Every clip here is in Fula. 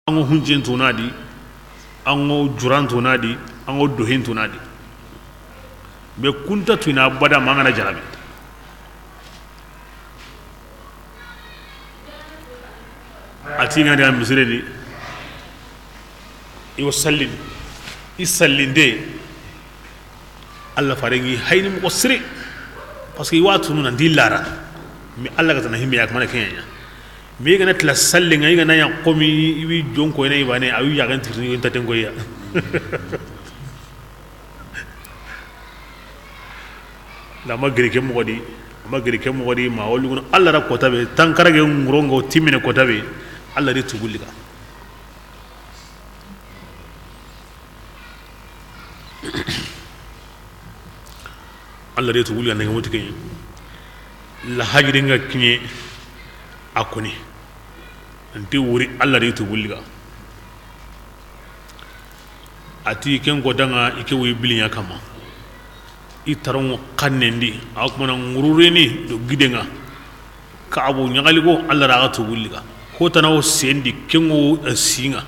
ango hunjin tunadi ango juran tunadi ango dohin tunadi be kunta tuna bada mangana jarabi ati ngadi am misredi iwo sallin isallinde Allah farengi hayni mo sire parce que watu nuna dillara mi Allah ga tan himbe yak mana kenya mi gana tla sallin ay gana ya qomi wi jonko ene ibane ayu ya gan tirni en taten goya la magri ke mo godi ma wolu Allah ra kota be tankara ge ngurongo timine kota be Allah ri tugulika Allah ri tugulika ne ngoti kenyi la hajri nga kinye akuni anti wuri Allah ri tugulika ati ken godanga ike wi bilinya kama itaron kannendi akuma ngurureni do gidenga ka abu nyagali go Allah ra tugulika ko tanaw sendi kengo singa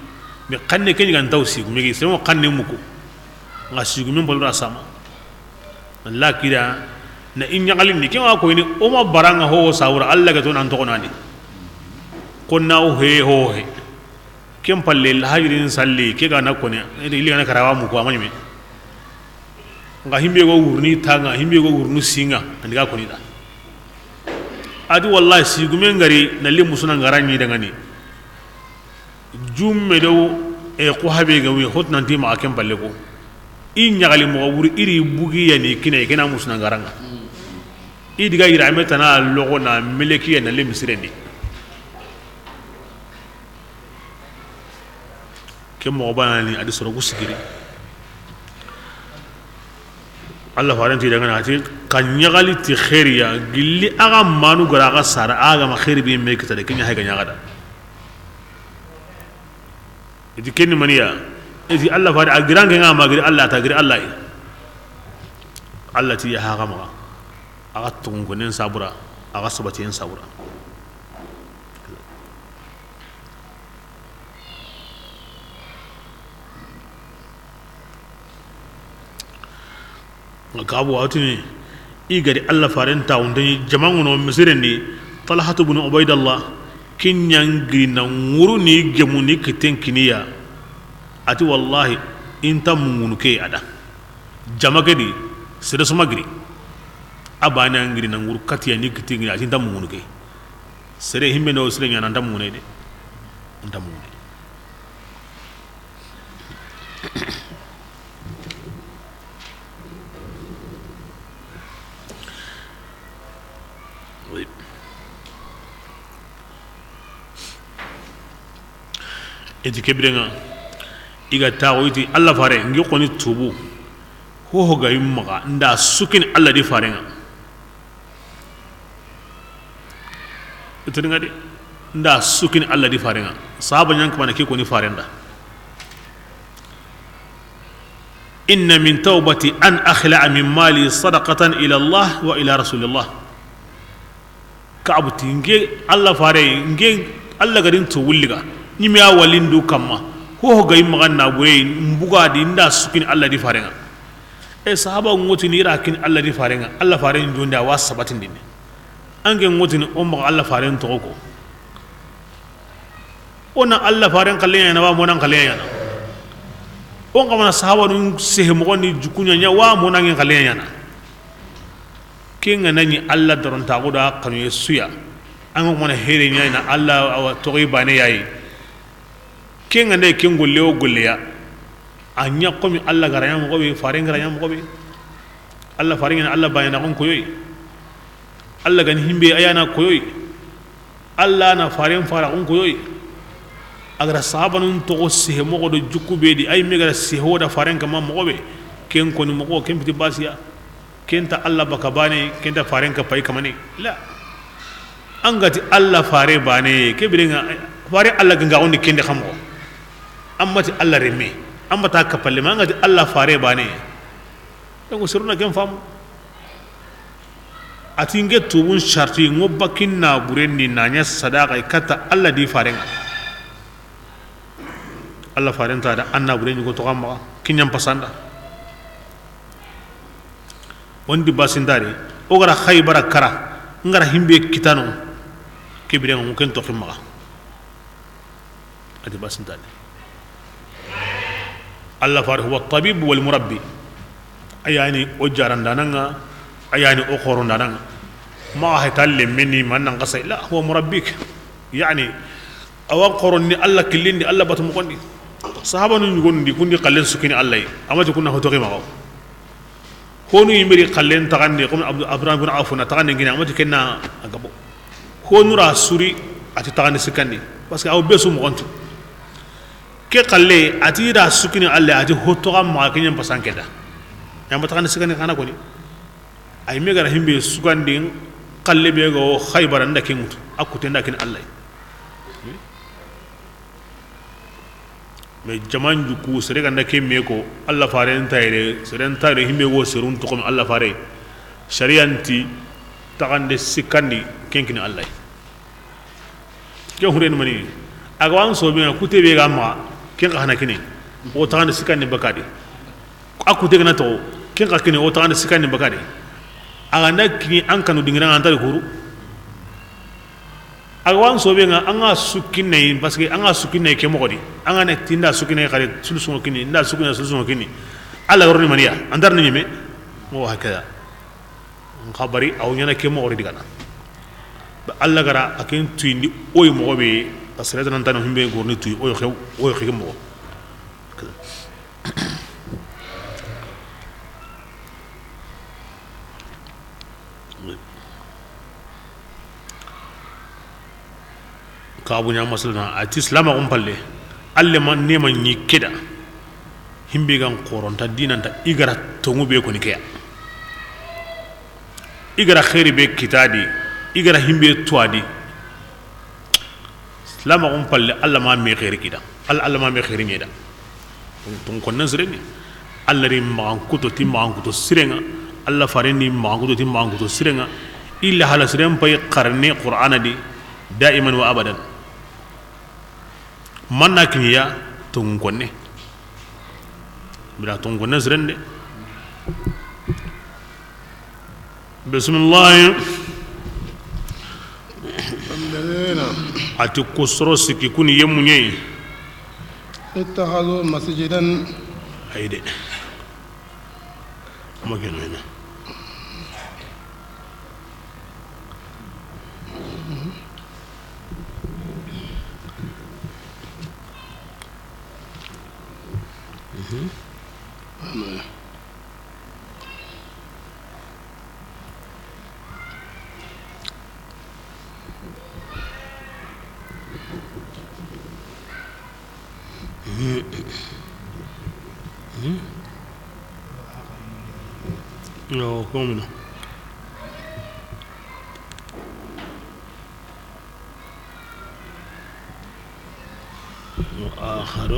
me kanne kenyi kan taw sigu me semo kanne muko nga sigu min bolra sama Allah kira na in nyagali ni kenwa ko ni o ma baranga ho sawra Allah ga ton an to konani konna o he ho he kem palle la hajirin salli ke ga na kone ili ga na karawa mu ko amani me nga himbe go wurni tanga himbe go wurnu singa andiga koni da adi wallahi sigu men ngari na limu suna ngaranyi daga ni jumme do e ko habe ga wi hotna ndima akem balle ko in nyagali mo wuri iri bugi yani kina musuna ngaranga idiga ira metana logo na meleki na lim sirendi kemo bani adi soro gusigiri Allah faranti daga na ati kan nyagali ti khairiya gilli aga manu gara aga sara aga ma khairi bi me kita de kenya hay ganya gada idi kenni maniya idi Allah fari agirange nga magiri Allah ta giri Allah Allah ti ya haga ma aga tungu nen sabura aga sabati en sabura gabu watini igari Allah farin ta wundani jama'u no misirendi Talhatu ibn Ubaydallah kinyangri na nguruni gemuni kiten kiniya ati wallahi inta mungunuke ada jamagadi sida sumagri abana ngri na nguru katiya ni kitingi ati inta mungunuke sere himbe no sere nyana ndam munede ndam munede eti kebrenga iga tawo iti Allah fare ngi koni tubu ho ga yimma nda sukin Allah di farenga itu ngadi nda sukin Allah di farenga sahaba nyank mana ke koni farenda inna min tawbati an akhla'a min mali sadaqatan ila Allah wa ila rasulillah ka'abti ngi Allah fare ngi Allah gadin tuwulliga nyimi a walindu kamma ho ga yimma na bure mbuga di nda sukin Allah di farenga e sahaba ngoti ni rakin Allah di farenga Allah faren jonda wa sabatin dinne ange ngoti ni umma Allah faren to ko ona Allah faren kalenya na wa monan kalenya na on kama sahaba nun sehe mo ni jukunya nya wa monan kalenya na kinga nani Allah daron ta goda kanu yesuya an ko mona here nya na Allah to bane yayi kenga ne kengo leo golleya anya komi Allah garanya mo be faren garanya mo be Allah faren Allah bayana kon koyoy Allah gan himbe ayana koyoy Allah na faren fara kon koyoy agra sahabanun to se mo do jukube di ay megara se hoda faren kama mo be ken ko ni mo ko ken piti basiya kenta Allah baka bane kenta faren ka pay kamane la angati Allah fare bane ke birenga fare Allah ganga on kende xamko amati Allah remme amata kapalle ma ngati Allah fare bane donc suruna ken fam atinge tubun sharti ngobakin na burendi nanya sadaqa kata Allah di farenga Allah farenta da anna bure ni ko to kamma kinyam pasanda wondi basindari o gara khaybara kara ngara himbe kitano kibire mo ken to khimma adi basindari Allah far huwa at-tabib wal murabbi ayani o jarandananga ayani o khorondananga ma hatalle minni man qasa la huwa murabbik yani awan qoronni Allah killindi Allah batum kondi sahaba nu gondi kundi qallen sukini Allah amati kunna hoto qima honu yimiri qallen tagandi comme Abraham bin Auf na tagandi ngina amati kenna agabo honu rasuri ati tagandi sikandi parce que aw besu mo kontu ke qalle ati da sukini Allah ati hoto qamma kenyam pasankeda yamba tagandi sikandi kana koni ay megara himbe sukandi qalle be go Khaybar ndakin mutu akute ndakin Allah mais jaman juku sere ganda ke meko Allah fare ntayre sere ntayre himbe go serun to comme Allah fare sharianti tagande sikandi kenkini Allah ke huren mani agwan so be ku tebe ga ma ken kana kini o tagande sikandi bakadi akute gana to ken ka kini o tagande sikandi bakadi aga nakini an kanu dingira antar huru agwan so be nga anga sukine parce que anga sukine ke mogodi anga ne tinda sukine kare sulusu kini nda sukine sulusu kini ala yorni maniya andar ni me mo hakada khabari aw nyana ke mogodi digana ba alla gara akin tuindi oy mogobe asrata nan tan himbe gorni tuy oy xew mo kabunya maslana ati islama palle alle man ne man ni kida himbe gan qoronta dinanta igara tongu be ko ni kaya igara khairi be kitadi igara himbe tuadi islama palle alla ma me khairi kida alla ma me khairi ngeda ton kon nazreni alla ri ma kuto ti ma kuto sirenga alla fareni ma kuto ti ma kuto sirenga illa hala siren pay qarni qur'ana di daiman wa abadan manna kiniya tungonne bila tungonne zrende bismillah ati kusro siki kuni yemunye ittakhadhu masjidan hayde magena no come no آخر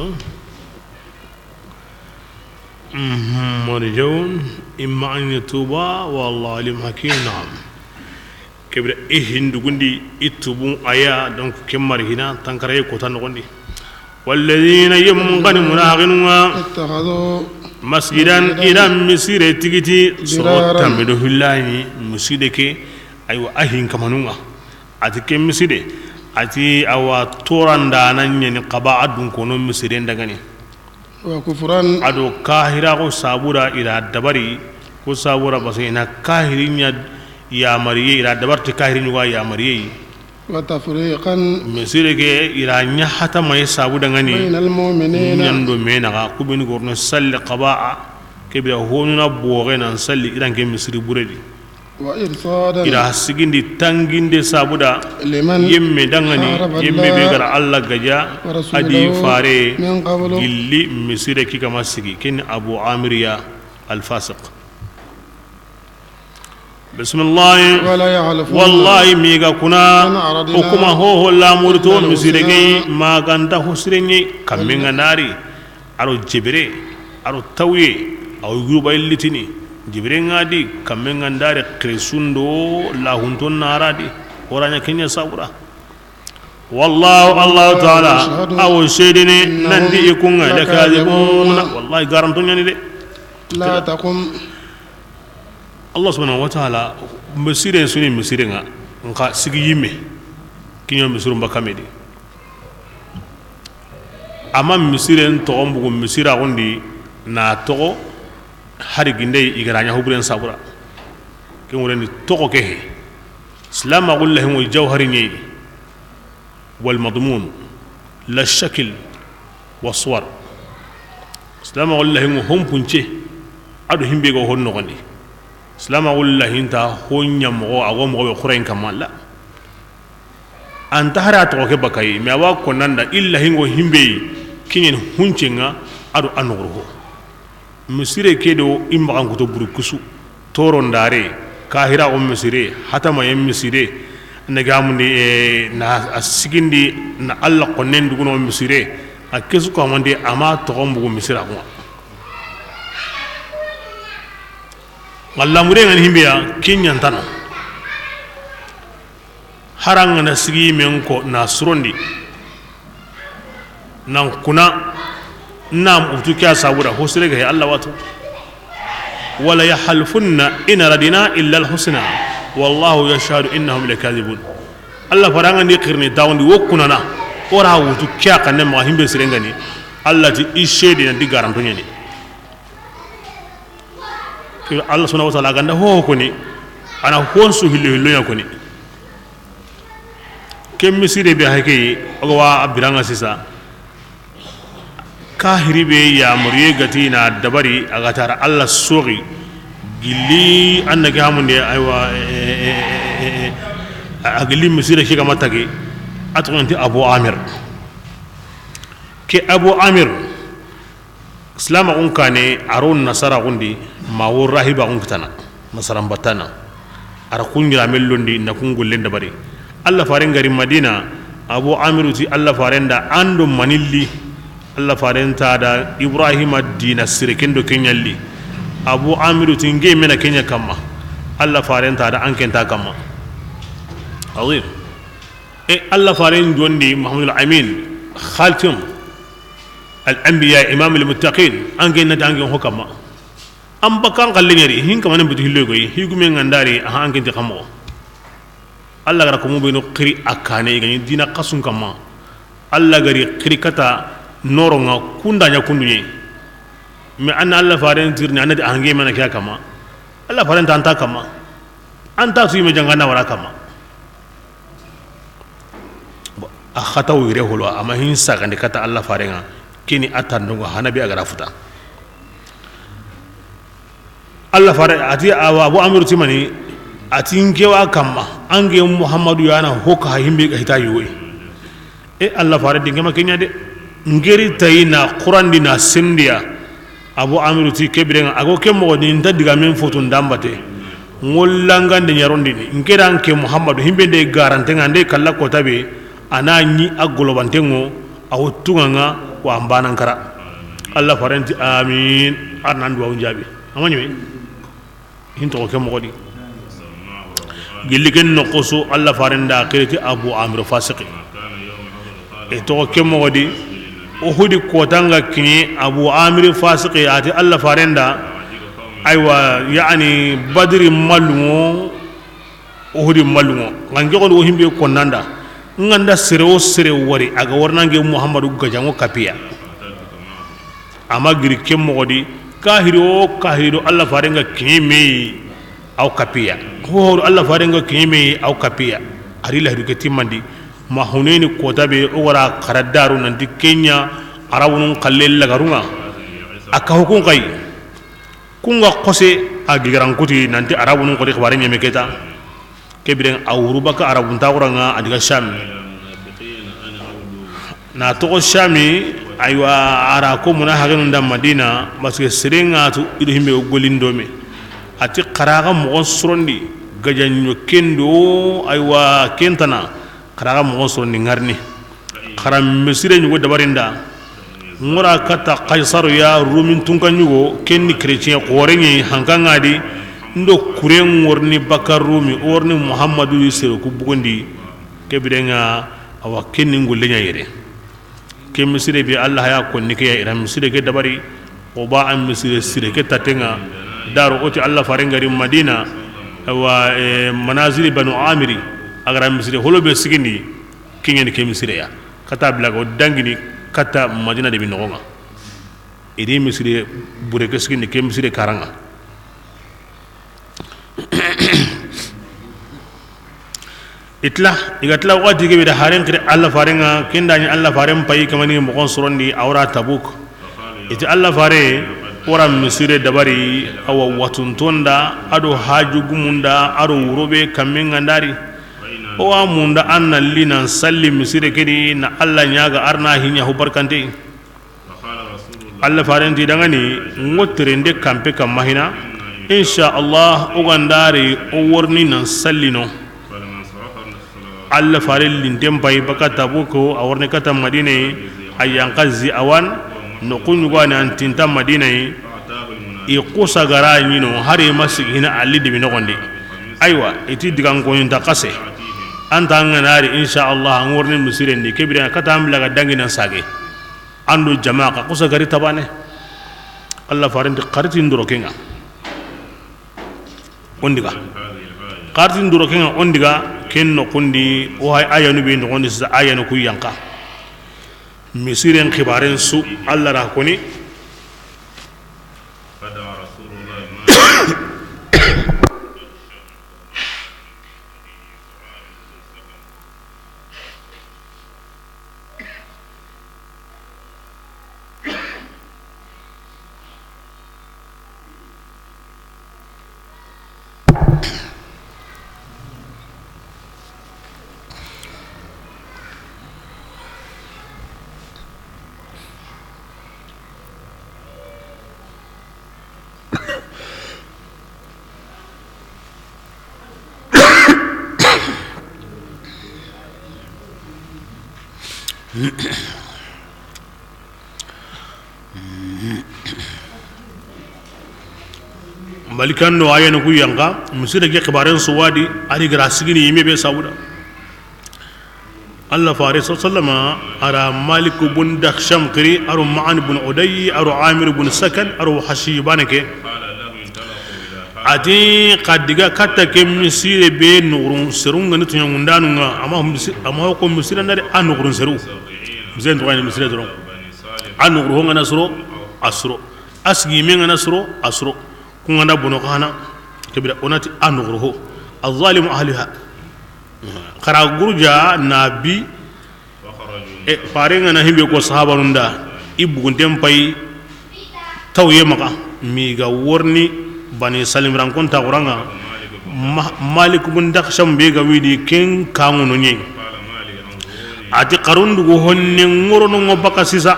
مرجون إما أن يتوبا والله عليم حكيم نعم كبر هندو غندي يتوبون آيا دونك كمر هنا تنكري كوتان غندي والذين يمغن مناغنوا اتخذوا مسجدا إلى مسير تيجي صوت تمدو هلاي مسجدك أيوة أهين كمانونا أتكلم مسجد أتي أو توران دانا يعني قباعة دون كونو مسجدين دعني وكفران أدو كاهرا كو سابورا إلى دبري كو سابورا بس إنا كاهرين يا مريي إلى دبرت كاهرين يا مريي وتفريقا مسيرك إلى نحتا ما يسابو دعني بين المؤمنين يندو مينا كوبين غورن سل قباعة كبيرا هوننا بوغينا نسلي إلى كم مسير بوردي وإرصادا إلى سجين دي تانجين دي سابودا لمن يمي دعني يمي بيغر الله جاء أدي فاري من قبل اللي مسيرك كما سجي كن أبو عامريا الفاسق بسم الله ولا يعلفون والله ميغا كنا وكما هو لا مرتو مسيرك ما غاندا حسرني كمين ناري أرو جبري أرو توي أو يوبا اللتيني جبري ngadi kamen ngandare kresundo la hunton naradi oranya kenya sabura والله الله تعالى أو سيدني نندي يكون لكاذبون والله قارنتون يعني دي لا تقم الله سبحانه وتعالى مسيرين سنين مسيرين نقا سيجي يمي كي يوم مسيرون بكامدي أما مسيرين توم بقول مسيرة عندي ناتو hari ginde igaranya hubren sabura ke ngoreni toko ke islam aqul lahum jawhari ni wal madmun la shakl waswar islam aqul lahum hum punche adu himbe go honno gondi islam aqul lahum ta honyam go agom go khurain kamalla anta hara to ke bakai me wa konanda illa hingo himbe kinin huncenga adu anugro misire kedo imbakan kuto burukusu toron dare kahira o misire hatama yem misire nagamundi na asigindi na alla qonnen duguno misire akesu ko amande ama to gombu misira ko walla mure ngani himbiya kinyan tan haranga na sigi men ko na surondi nan kuna نعم أبتكى صابورا حسنك هي الله واتو ولا يحلفن إن ردنا إلا الحسنى والله يشهد إنهم لكاذبون الله فرعنا نقرني داون دي وكنا ورا أبتكى كنا ما هم بسرنغني الله تي إشهدنا دي غارنتوني الله سبحانه وتعالى عند هو كوني أنا هون سهيل هلو يكوني كم مسيرة بهاكي أقوى أبرانا سيسا kahiri be ya muriye gati na dabari agatara Allah sori gilli annaki hamunde aywa agilli misira shi kamata ke atqanti Abu Amir ke Abu Amir islam on kane aron nasara gundi mawur rahiba on kitana nasaran batana ara kungira mellondi na kungullen dabari Allah faren gari Madina Abu Amir ti Allah farenda ando manilli Allah farenta da Ibrahim dina sirkendo kenyalli Abu Amir tinge mena kenya kama Allah farenta da ankenta kama azim Allah faren jondi Muhammad al-Amin khatim al-anbiya imam al-muttaqin angena da angen hokama am bakan kallinyari hin kama nan bitu hillo goyi higume ngandari ha ankenti kama Allah gara ko mo beno qiri akane gani dina qasun kama Allah gari qiri kata noronga kundanya kundunye me anna Allah faren tirni anadi ange mana kya kama Allah faren tanta kama anta su me jangana wara kama akhata wire holo ama hinsa kan kata Allah farenga kini atandungo hanabi agara futa Allah faren ati Abu Amir timani ati ngewa kama ange Muhammadu yana hoka himbe hita yuwe Allah faren dingema kenya de ngeri tayina Quran dina sendia Abu Amir ti kebrenga ago kemo ni ndadiga men foto ndambate ngollanga de nyarondi ngeran ke Muhammadu himbe de garantenga de kala ko tabe ananyi agolobantengo awtunganga wa ambana kara Allah farenti amin arnan duwa unjabi amani me hinto ko kemo godi gilligen no qoso Allah farenda akhirati Abu Amir fasiqi to kemo godi uhudi kotanga kini Abu Amir fasiqi ati Allah farenda aywa yani badri malungo uhudi malungo ngange ko himbe ko nanda nganda sere wari aga warnange Muhammadu gajango kapia ama giri kemmo godi kahiro Allah farenga kini me au kapia ko Allah farenga kini me au kapia ari la du ketimandi ma huneni kotabe ora karadaru nanti Kenya arabunun kallel lagarunga aka hukun kai kunga qose agigaran kuti nanti arabunun ko khibare nyame keta kebiren awruba ka arabun tawranga adiga sham na to shami aywa ara ko muna haganun da Madina baske serenga tu ido himbe golindome ati qaraga mo sorondi gajanyo kendo aywa kentana karaga mo sorondi ngarni kharam misire nyugo dabarinda ngora kata Kaisar ya rumin tunkanyugo kenni chrétien qorengi hankangadi ndo kuren worni bakar rumi orni Muhammadu yusero ku bugondi kebirenga awa kenni ngolle nya yere ke misire be Allah ya konni ke ya ira misire ke dabari o ba am misire sire ke tatenga daru oti Allah farengari Madina awa manazili banu amiri agara misire holobe sigini kingen ke misire ya kata blago dangini kata Madina de binonga idi misire bure ke sigini ke misire karanga igatla wadi ke bida haren kire Allah farenga kendani Allah faren pai kamani mo kon sorondi awra tabuk iti Allah fare wara misire dabari awa watuntonda ado haju gumunda ado urobe kamenga ndari o amunda anna lina salli misire kedi na Allah nyaga arna hinya hubarkante Allah farenti dangani ngotrende kampe kam mahina insha Allah ugandari o worni nan sallino Allah faril lintem pai baka tabuko awarne kata Madina ayan qazi awan no kunyugana antinta Madina i qusa gara nyino hari masigina ali de binogonde aywa iti digan ko yinta qase anta nganari insha Allah ngorne musire ni kebira kata amla ga dangina sage andu jamaa qusa gari tabane Allah farin qarti nduro kenga ondiga qarti nduro kenga ondiga kenno kundi o hay ayanu be ndogondi sa ayanu ku yanka misiren khibaren su Allah ra koni malikan no ayana ku yanka musira ge khibaren suwadi ali gara sigini yime be sauda Allah faris sallama ara malik bun dakhsham qiri aru ma'an bun uday aru amir bun sakan aru hashibanake ati qadiga katta ke misire be nurun serunga nitu nyangundanu nga ama ko misira ndare anurun seru zen to ngani misira dron anuru nga nasro asro asgi menga nasro asro kungana bono kana kebira onati anuru الظالم أهلها خرا غرجا نبي فارين أنا هم بيكو صحابة ندا إبغون تيمباي تويه مكا ميغا ورني بني سالم رانكون تاغرانا مالك بن دخشم بيغا ويدي كين كامو نوني ati qarundu go honne ngoro no ngobaka sisa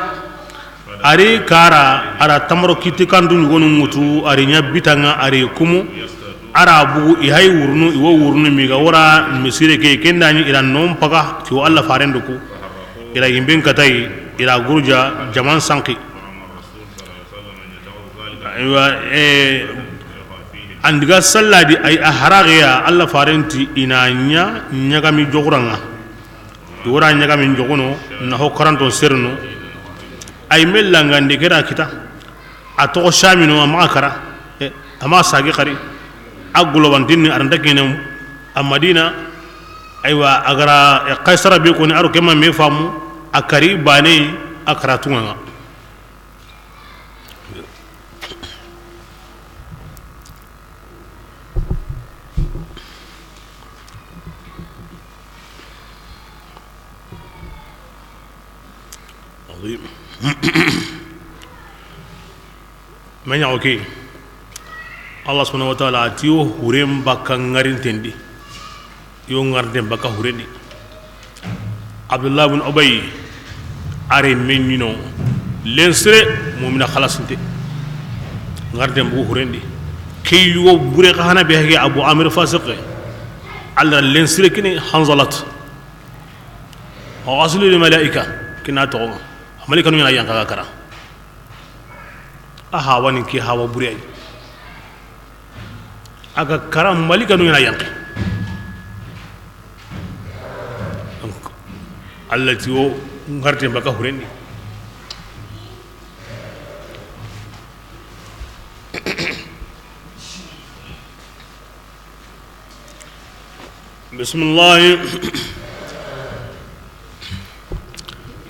ari kara ara tamro kiti kandu ngonu mutu ari nyabitanga ari kumu arabu i hay wurnu i wo wurnu mi ga wora misire ke kendani ila nom paga ti Allah farendo ko ila yimben katay ila gurja jaman sanki aywa andiga salladi ay aharagiya Allah farenti inanya nyaga mi joguranga wora nyaga mi jogono na ho karanto serno ay mellanga ndikera kita ato shamino amakara ama sagi qari agulo bantin aranda kene amadina aywa agara qaisara be ko ni aro kema me famu akari bane akara tunga manya okay Allah subhanahu wa ta'ala atiyo hurem baka ngarin tendi yo ngarde baka huredi Abdullah bin Ubay are menino lensre mu'mina khalasinte ngarde bu hurendi kay yo bure khana be hege Abu Amir Fasiq Allah lensre kini hanzalat wa aslu lil malaika kina to malaika nu yan kaka kara aha wani ki hawa bure ay aga karam malika nu yanki allati o ngarte baka hurendi bismillah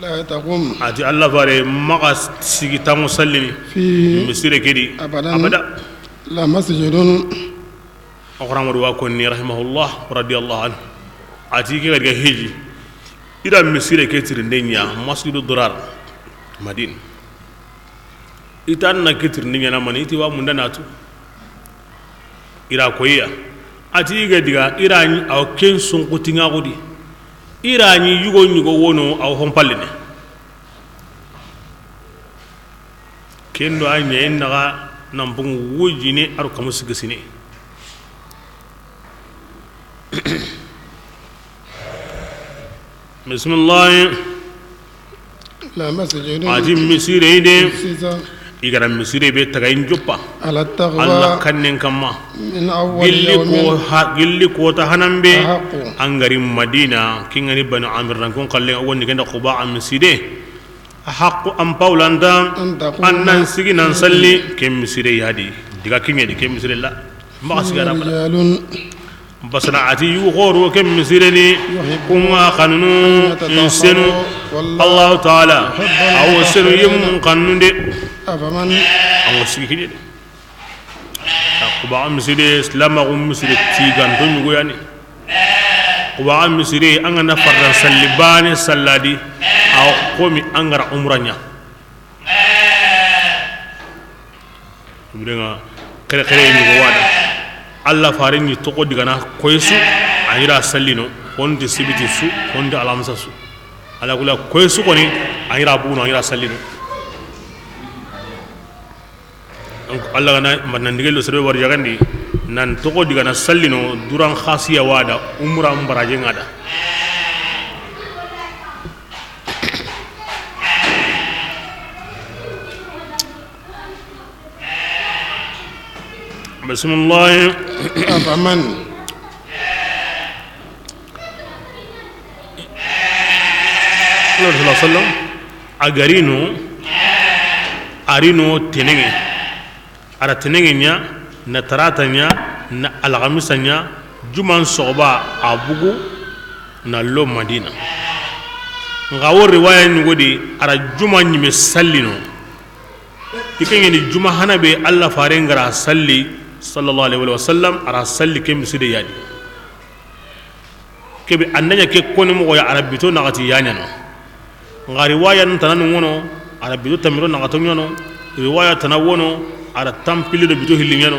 لا تقوم ati allah fare maga sigita musallimi في misire kedi أبدا abada لا مسجد أقرأ واكوني رحمه الله رضي الله عنه ati ke ga heji ira misire ketir ndenya masjidu durar madin itan na ketir ndenya na mani ti wa munda natu ira koya ati ga diga ira ni aw ken sun kutinga gudi ira ni yugo nyugo wono aw hompaline kendo anya ennaga nambung wujine ar kamusigisine bismillah لا مسجد ati misire de سيسا igara misire be tagayin joppa على allah التقوى kannen kamma من أول يوم gilli ko ta hanambe أحق angari madina kingani banu amir nan kon kalle wonni ganda quba am misire haqqu am paulanda أن تقوم annan sigi nan salli kem misire yadi diga kingeni kem misire la ma sigara bala رجال basana ati yu goro kem misire ni kunga kanunu insenu allah taala aw senu yum kanunde أفمن an sigi kidi quba am misire islam am misire tigan to nyugo yani quba am misire an na fardan sallibani salladi aw komi angara umranya birenga kere kere ni go wada allah farini to ko digana koysu ayira sallino onde sibiti su onde alamsa su ala kula koysu koni ayira buno ayira sallino donc allah gana man ndigelo sere war jagandi nan to ko digana sallino duran khasiya wada umra mbaraje ngada bismillah أفمن sallallahu alaihi wasallam agarino arino tenenge ara tenenge nya na tarata nya na alhamisa nya juman soba abugu na lo madina ngawo riwaya ni godi ara juma nyime sallino ikenge ni juma hanabe allah fare ngara salli sallallahu alaihi wasallam ara salli kem side yadi kebe annanya ke koni mo ya arabito nagati yanyano nga riwaya tananu wono arabito tamiro nagato nyono riwaya tanawono ara tampili do bito hilinyano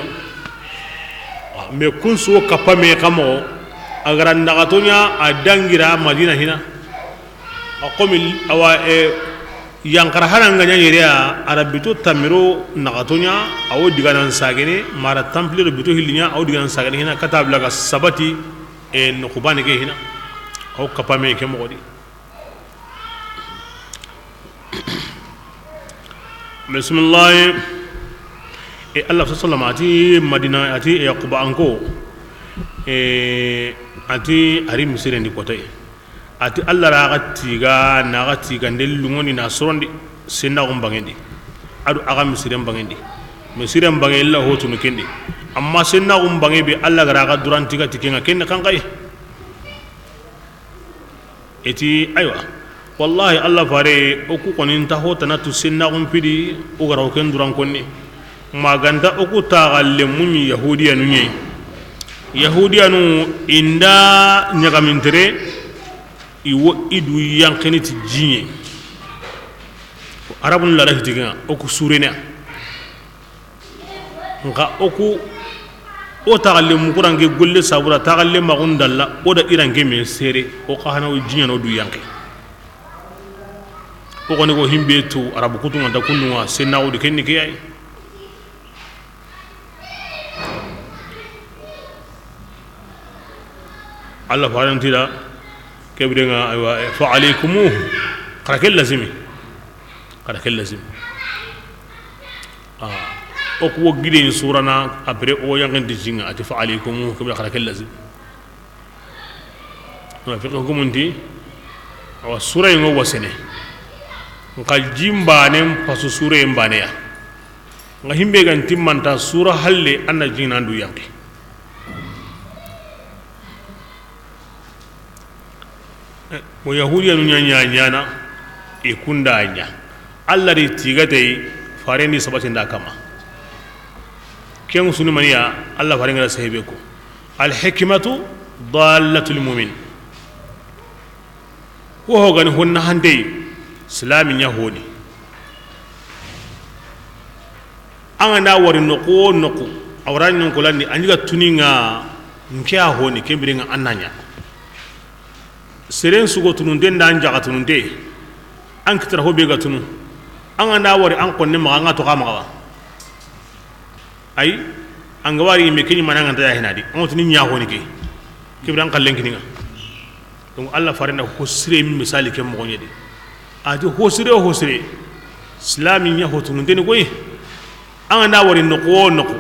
me kunso kapame kamo agara nagato nya adangira madina hina akomi awa yankara hananga nya yerea arabito tamiro nagato nya awo diganan sagene mara tampili do bito hilinya awo diganan sagene hina katabla ga sabati no kubane ke hina aw kapame ke mo godi bismillah allah sallallahu ati madina ati yaquba anko ati ari misire ndi kotoy ati allah ragatiga nagatiga ndelungoni na sorondi senna gumbangendi adu aga misire mbangendi misire mbange illa hotu no kendi amma senna gumbange be allah raga durantiga tikenga kenna kankai eti aywa wallahi allah fare oku konin ta hota na tu senna gumpidi o garaw ken duran konni maganda oku ta galle munyi yahudiya nunye yahudiya nu inda nyagamintere iwo idu yankeni ti jinye arabun la rahitiga oku surena nga oku o ta galle mu kurange golle sabura ta galle magundalla o da irange me sere o kahana o jinya no du yanke ko ko ne ko himbe to arabu kutu nganda kunwa senna o de kenni ke ay Allah faran tira kebrenga aywa fa alaykum qarakel lazimi o ko gide surana après o yangan di jinga ati fa alaykum kebra qarakel lazim ma fi ko munti wa sura ngo wasene ngal jimbanen pasu sura mbane ya nga himbe gan timmanta sura halle anna jinandu yanki wo yahudiya nu nyanya e kunda nya alla ri tigate fareni sabati nda kama ken sunu maniya alla farenga sahebe ko al hikmatu dallatul mu'min wo gani honna hande islamin yahudi anga na wari noko awran non ko landi anjiga tuninga nkia honi kembiringa annanya seren sugo tununde ndan jaga tununde an kitara hobe ga tunu anga na wari an konne ma anga to kama ay anga wari me kini mananga ta hinadi on tuni nya honi ke kibran kallen kininga donc Allah farenda hosire misali ke mo ngede ati hosire islami nya hotununde ni koy anga na wari noko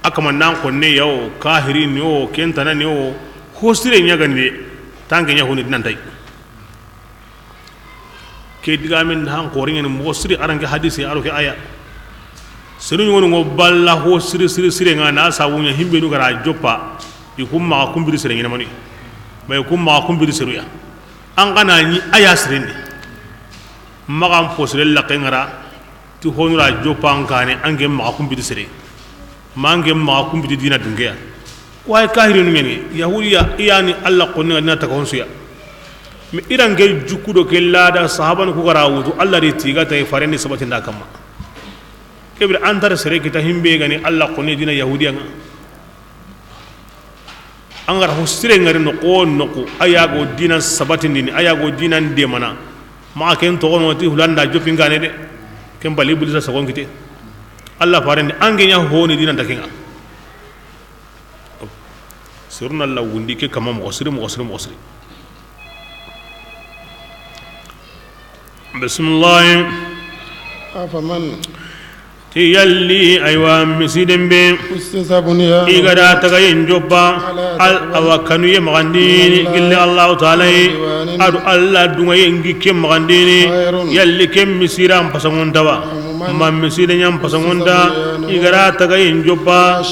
akama nan konne yawo kahirin yo kentana ni yo hosire nya gande tanke nya honi nan tay ke digamen han ko ringen mo siri arange hadisi aro ke aya sirun woni ngo balla ho siri ngana sa wunya himbe nu gara joppa ikum ma kumbiri sire ngina mani may kum ma kumbiri siru ya an kana ni aya sirindi magam fo sire la ngara ti honura joppa an kane ange ma kumbiri sire mange ma kumbiri dina dungeya way kahiru ngeni yahudiya iyani alla qonna na ta konsuya mi irange jukudo ke lada sahaban ku gara wudu alla ri tiga tay fareni sabati nda kama kebir antar sere kita himbe gani alla qonni dina yahudiya nga angara hosire ngari no ko ayago dina sabati ndini ayago dina ndemana ma ken to gono ti hulanda jopinga ne de ken bali bulisa sagon kite alla fareni angenya honi dina takinga surna la wundi ke kama mo siri bismillah afaman tiyalli aywa misidembe ustasabuniya igada tagayen jobba al awakanu ye magandini gille Allah taala adu Allah dunga yengi ke magandini yalli kem misiram pasangondawa mam miside nyam pasangonda igada tagayen jobba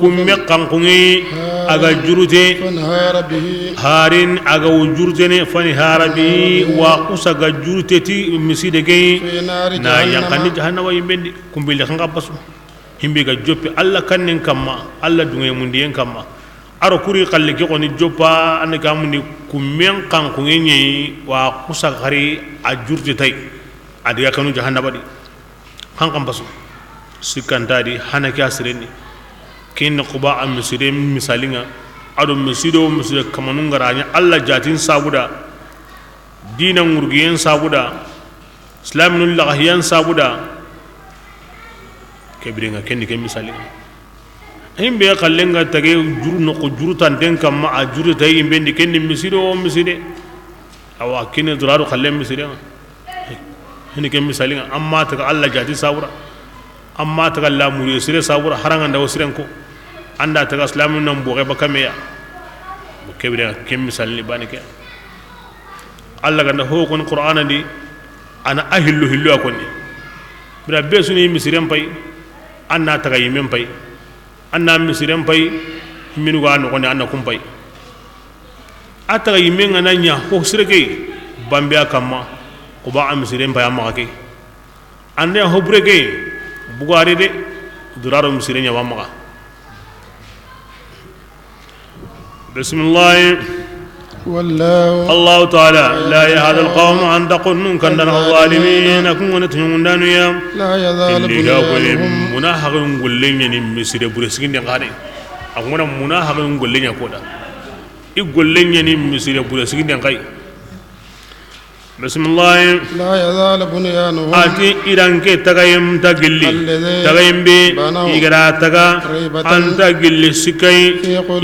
kumme kankungi aga jurute harin aga wujurtene fani harabi wa usaga jurute ti miside gay na yakani jahannama yimbendi kumbile khanga basu himbe ga joppi alla kannen kamma alla dunga mundi en kamma aro kuri qalle ki qoni joppa an ga mundi kummen kan ko ngi wa usaga khari a jurte tay adiga kanu jahannama di hankam basu sikantadi hanaki asireni kin quba am miside misalinga ado miside kamanu ngaranya alla jatin sabuda dina ngurgiyen sabuda islamul lahiyan sabuda kebirenga kendi ke misalinga himbe kallenga tage juru no ko juru tan den kam ma juru tay imbe ndi kendi miside awa kine durado kallem miside hini ke misalinga amma taga alla jati sabura amma taga la muri sire sabura haranga ndaw siren ko anda taga islamu nam bo reba kameya bo kebira kem misalni banike alla ganda ho kon qur'ana di ana ahillu hillu akonni bira besuni misiren pay anna taga yimen pay anna misiren pay minu ga no konni anna kum pay ataga yimen ananya ho sireke bambe akamma ko ba am siren pay amma ke ande hobreke bugari de duraro misiren ya wamma bismillah والله الله تعالى لا يهدى القوم أن تقولون كان الظالمين كون تنون يا لا يزال بنيانهم مناهق غولين ني مسيره برسكين دي غادي اكونا مناهق غولين كودا اي غولين ني مسيره برسكين دي غاي بسم الله لا يزال بنيانهم اتي ايران كي تغايم تاغلي تغايم بي يغرا تغا ان تاغلي سكاي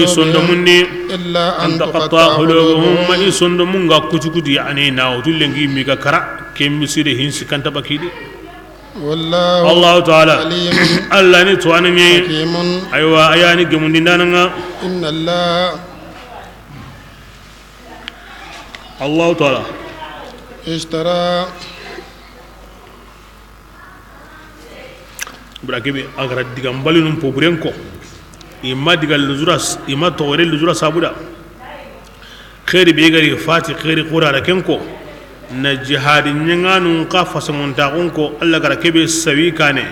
يسندمني الا ان تقطع قلوبهم يسندمونغا كوتوكوتي يعني ناو تولنغي ميغا كرا كيم مسيره هين سكانتا باكيدي والله الله تعالى الله ني توانني حكيم ايوا اياني گمندانا ان الله الله تعالى اشترى براكبي أغرى ديغام بالون بوبرينكو إما ديغال لزوراس إما توري لزوراس أبودا خير بيغري فاتي خير قرى ركنكو نجهاد نيغانو قافا سمونتاقونكو الله غركبي سوي كاني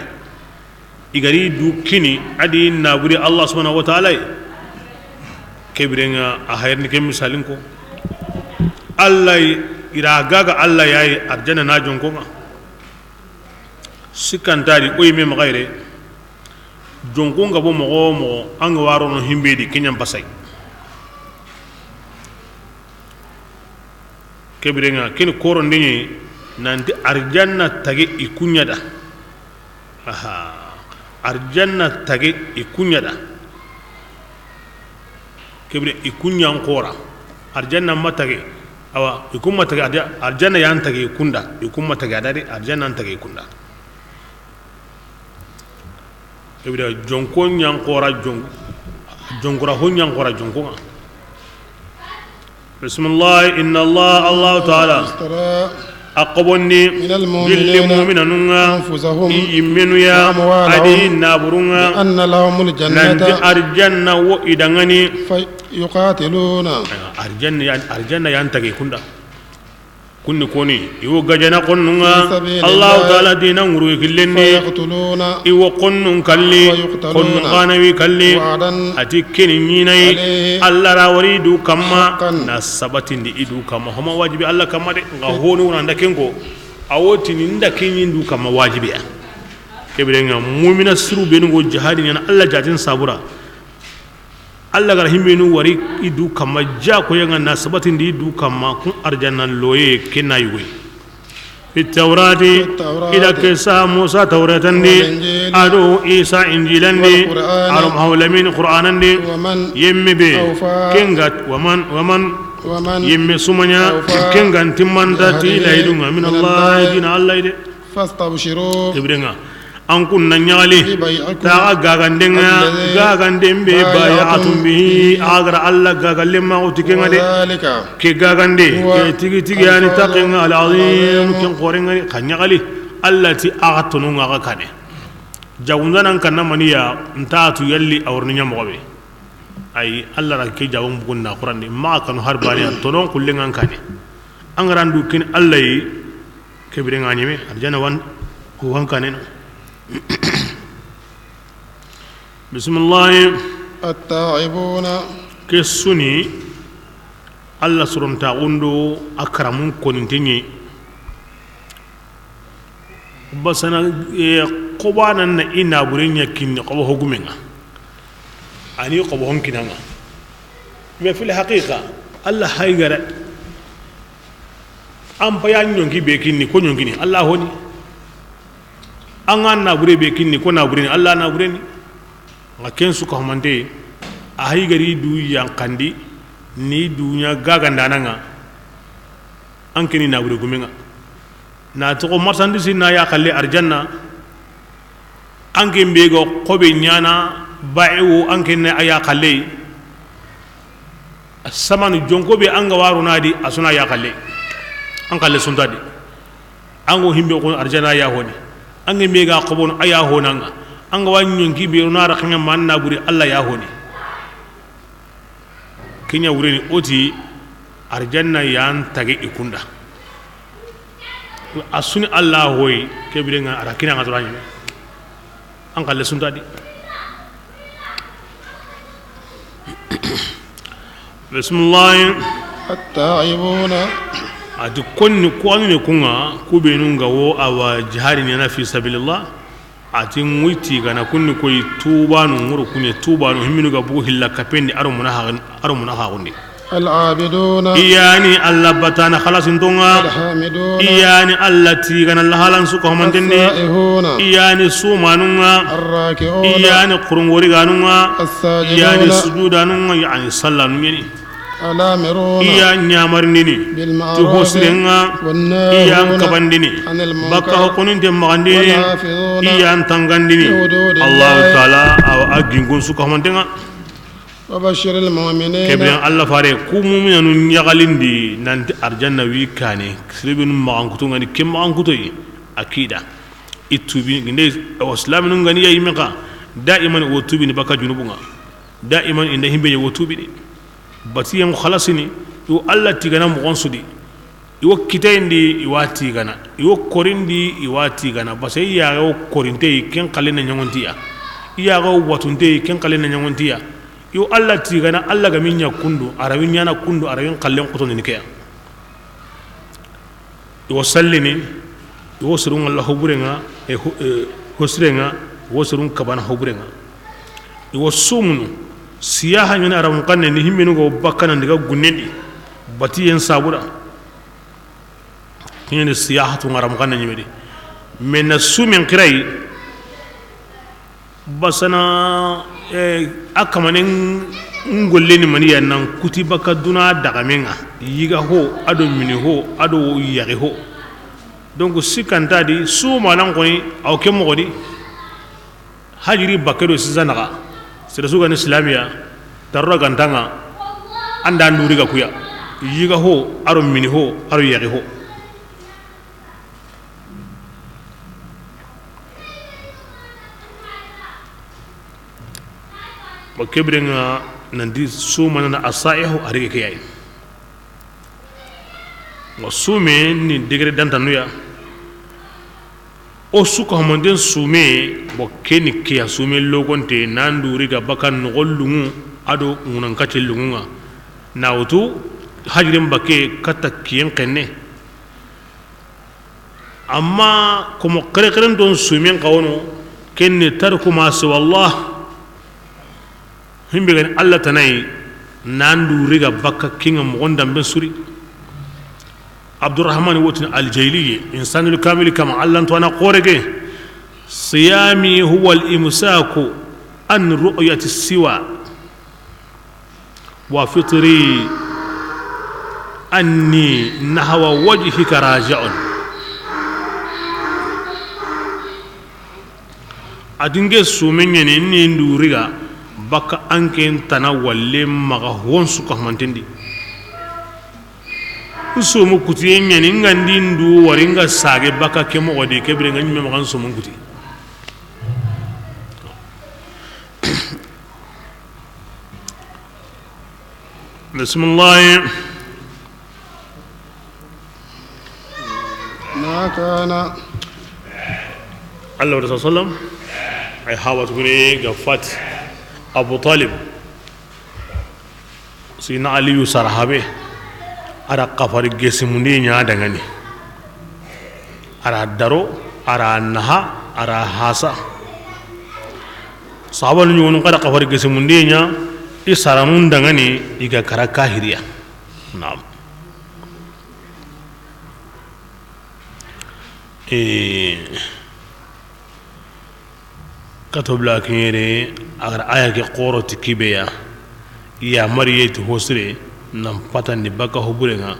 إغري دو كيني أدي نابوري الله سبحانه وتعالى كبرنا أهيرني كم مثالينكو الله إراغاغا الله ياي أرجانا ناجونكو سكان تاري ويمي مغيري جونكونغا بو مغو أنغوارو نهيمبيدي كينيام باساي كبرنا كين كورون ديني نانتي أرجانا تاجي إكونيا دا أرجانا تاجي إكونيا دا كبر إكونيا أنكورا أرجانا ما تاجي أو يكون ما تاجي أرجانا يان تاجي يكوندا يكون ما تاجي أداري أرجانا تاجي يكوندا كبر جونكون يانكورا جونكورا هون يانكورا جونكونا بسم الله إن الله تعالى أقبلني للمؤمنين أنفسهم يمنوا يا أدين نابرونا أن لهم الجنة أرجنا وإدغني فيقاتلون أرجنا ينتقي كندا كوني يو غجنا قننا الله تعالى دينا nguru killeni iwo qonnun kalli qonnun qanawi kalli ati keninai Allah rawari du kamma na sabatindi idu kamma homa wajibi Allah kamma de nga honu nanda kengo awoti ninda kenyin du kamma wajibi ya kebirenga mu'mina siru benugo jihadin yana Allah jajin sabura Allah gar himbenu wari idu kama ja ko yanga na sabatin di idu kama kun arjanna loye kenna yugo التوراة إلى كيسا موسى توراة دي أدو إيسا إنجيلا دي أرم حولمين قرآنا دي يمي بي كنغت ومن يمي سمنيا كنغت تمان داتي لايدونا من الله دين الله دي فاستبشروا تبرنا أنكم نيالي تا غاغاندين بي بايعتم به أغر الله غاغالي ما أوتيكينا دي كي غاغاندي كي تيجي يعني تاقينا العظيم كن قورينا خنيغالي التي أغتنون أغاكاني جاوندانا كنا منيا انتاتو يلي أورنيا مغبي أي الله راكي جاوم بقولنا قرآن ما كانوا هربانيا تنون كلنا كاني أنغراندو كن الله كبرين عنيمي أرجانا وان كانين بسم الله التائبون كسوني الله سرم تاغوندو أكرمون كونتيني بسنا قبانا إنا برينيا كيني قبا هجومنا أني قبا هم كنا ما في الحقيقة الله هايغر أم بيان يونكي بيكيني كون يونكيني الله هوني angan na bure be kinni ko na bure ni Allah na bure ni ngaken su ko mande ahi gari du yang kandi ni dunya gaga ndananga ankeni na bure gumenga na to ko marsandisi na ya khalle arjanna anke mbego qobe nyana baewo anke na aya khalle samanu jonko be anga waru nadi asuna ya khalle an khalle sundadi ango himbe ko arjanna ya honi ange mega qobon aya honanga anga wanyon kibe onara khanga manna buri Allah ya honi kinya wureni oti arjanna yan tage ikunda asuni Allah hoy kebire nga arakina ngatorani an kalle suntadi bismillah التائبون ati konni ne kunga kubenunga wo awa jihari na fi sabilillah ati ngwiti kana kunni koy tubanu nguru kunye tubanu himinu ga bu hilla kapendi arumuna hagundi العابدون iyani alla batana khalas ndonga الحامدون iyani allati kana lahalan suko mandende السائحون iyani sumanunga الراكعون iyani qurungori ganunga الساجدون iyani sujudanunga yani sallanu yani الآمرون iya nyamarnini بالمعروف ti hosrenga iya والناهون kabandini عن baka المنكر hokuninte magandini والحافظون iya tangandini لحدود Allah الله taala aw agingun su ko mantenga وبشر المؤمنين كبرين الله فاري كومو من يغالين دي نانت أرجانا ويكاني سلبين مغانكتو غني كم مغانكتو أكيدا itubi ngende waslam nun gani yayi meka daiman wotubi ni baka junubunga daiman inda himbe ye wotubi ni bati yang khalasini yo alla tigana mo gonsudi yo kitendi iwati gana yo korindi iwati gana basay ya go korinte ken kalena nyangontiya iya go watunte ken kalena nyangontiya yo alla tigana alla ga minya kundu arawin yana kundu arawin kallen qoton ni kaya yo sallini yo surun allah huburenga hosrenga wosurun kabana huburenga yo sumunu siyaha nyana aram kanne ni himmenu go bakana ndiga gunnedi bati en sabura ni siyahatu ngaram kanne nyimedi men sumin qirai basana akamanen ngolleni maniya nan kutiba kaduna daga menga yiga ho ado mini ho ado yari ho donc sikanta di su manan koni aw ke mogodi hajiri bakero sizanaga sira suga ni islamiya tarra gantanga anda nduri ga kuya yiga ho aro mini ho aro yari ho bakebrenga nandi su manana asaihu arige kiyai wasume ni degre dantanuya o suka homonden sume bo keni kiya sume logonte nanduri ga bakan ngollungu ado ngunan kace lungunga nawtu hajirin bake kata kiyen kenne amma kuma kare don sumen kawono kenne tarku ma wallah himbe gani Allah tanai nanduri ga baka kinga mo ndambe suri عبد الرحمن وطن الجيلي إنسان الكامل كما علمت أنا قورك صيامي هو الإمساك عن رؤية السوى وفطري أني نحو وجهك راجع أدنك سومين إني ندوريغا بك أنك تناول لما هون سكه منتندي usumu kuti nyani ngandi ndu waringa sage baka kemo wadi kebre ngani me magan sumu kuti bismillah ما كان الله رسول sallam ay hawat gune gafat abu talib sina ali sarhabe ara kafari gesimundi nya dangani ara daro ara naha ara hasa sahaban nyunu kada kafari gesimundi nya isaranun dangani iga karaka hiriya naam katobla kire agar aya ke qoro tikibeya ya mariyatu hosre nam patandi baka huburenga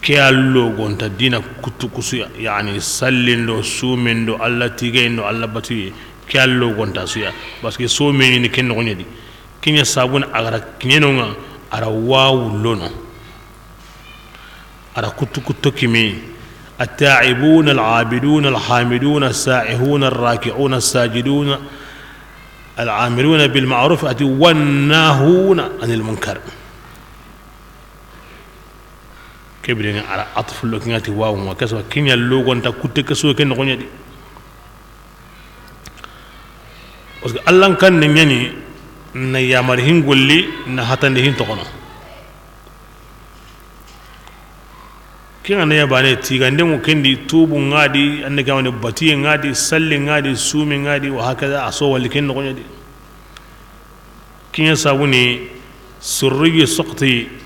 ke allo gonta dina kutukusu yani sallindo sumendo alla tigendo alla batuye ke allo gonta suya parce que someni ni ken no nyadi kinya sabun agara kinyeno nga ara wawu lono ara kutukuto kimi التائبون العابدون الحامدون السائحون الراكعون الساجدون العاملون بالمعروف والناهون عن المنكر كبرين على عطف اللوكيناتي واو ما كسب كينيا اللوغو انت كنت كسو كن نغني دي بس الله كان نياني نيا مرهين غولي نهاتان دي تكونو كينا نيا باني تيغاندي مو كندي توبو غادي ان كان باتي غادي سلي غادي سومي غادي وهكذا اسو ولي كن نغني دي كينيا سابوني سريه سقطي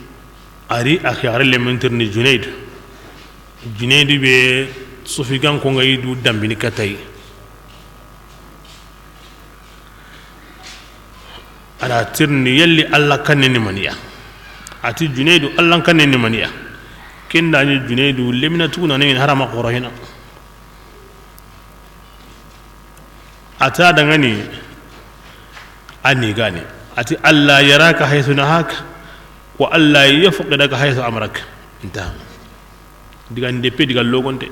ari akhyar le mentirni junaid be sufigan ko ngay du dambini katay ara tirni yalli alla kanni maniya ati junaid alla kanni maniya kenda ni junaid lemina tuna ne harama qurahina ata dangani ani gani ati alla yaraka haythu nahaka wa alla yafqidaka haythu amraka inta diga ndepe diga logonte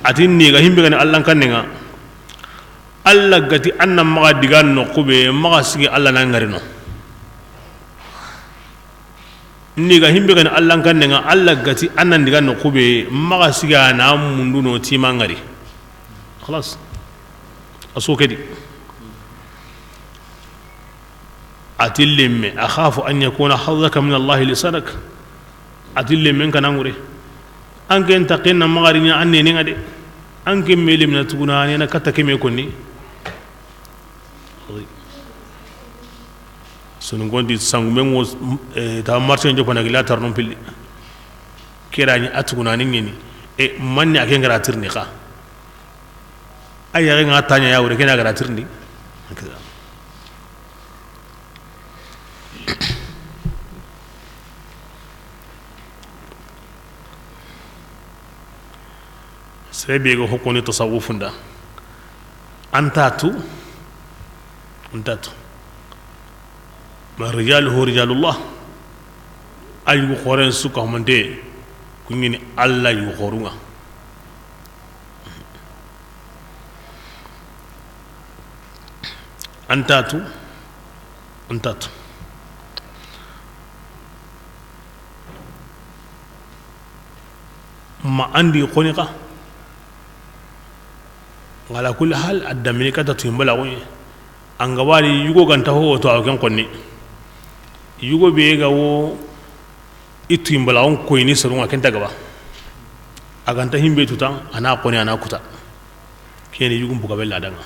ati ni ga himbe gani Allah kannenga Allah gati annam maga diga no kube maga sigi Allah na ngarino ni ga himbe gani Allah kannenga Allah gati annan diga no kube maga sigi na mundu no tima ngari خلاص أسوكدي أتلم أخاف أن يكون حظك من الله لسانك أتلم منك نمره أنك أنت قلنا مغارين عني نغدي أنك ميلي من تقولاني أنا كتك ميكوني سنقول دي سانغمين تامارسين جو فنغلا ترنم بلي كيراني أتقولاني نيني من يكين غراتير نقا ay ya nga tanya ya wure kena gara tirndi sebe go hokoni tasawufunda antatu ma rijaluhu rijalullah ay go khoren suka mande kunyini Allah yu khorunga antatu ma andi khoniqa wala kulli hal addamini kata timbala woni anga wali yugo ganta ho to aken konni yugo be ga wo itimbala on ko ni sarun aken daga ba aganta himbe tutan ana koni ana kuta kene yugo buga bella danga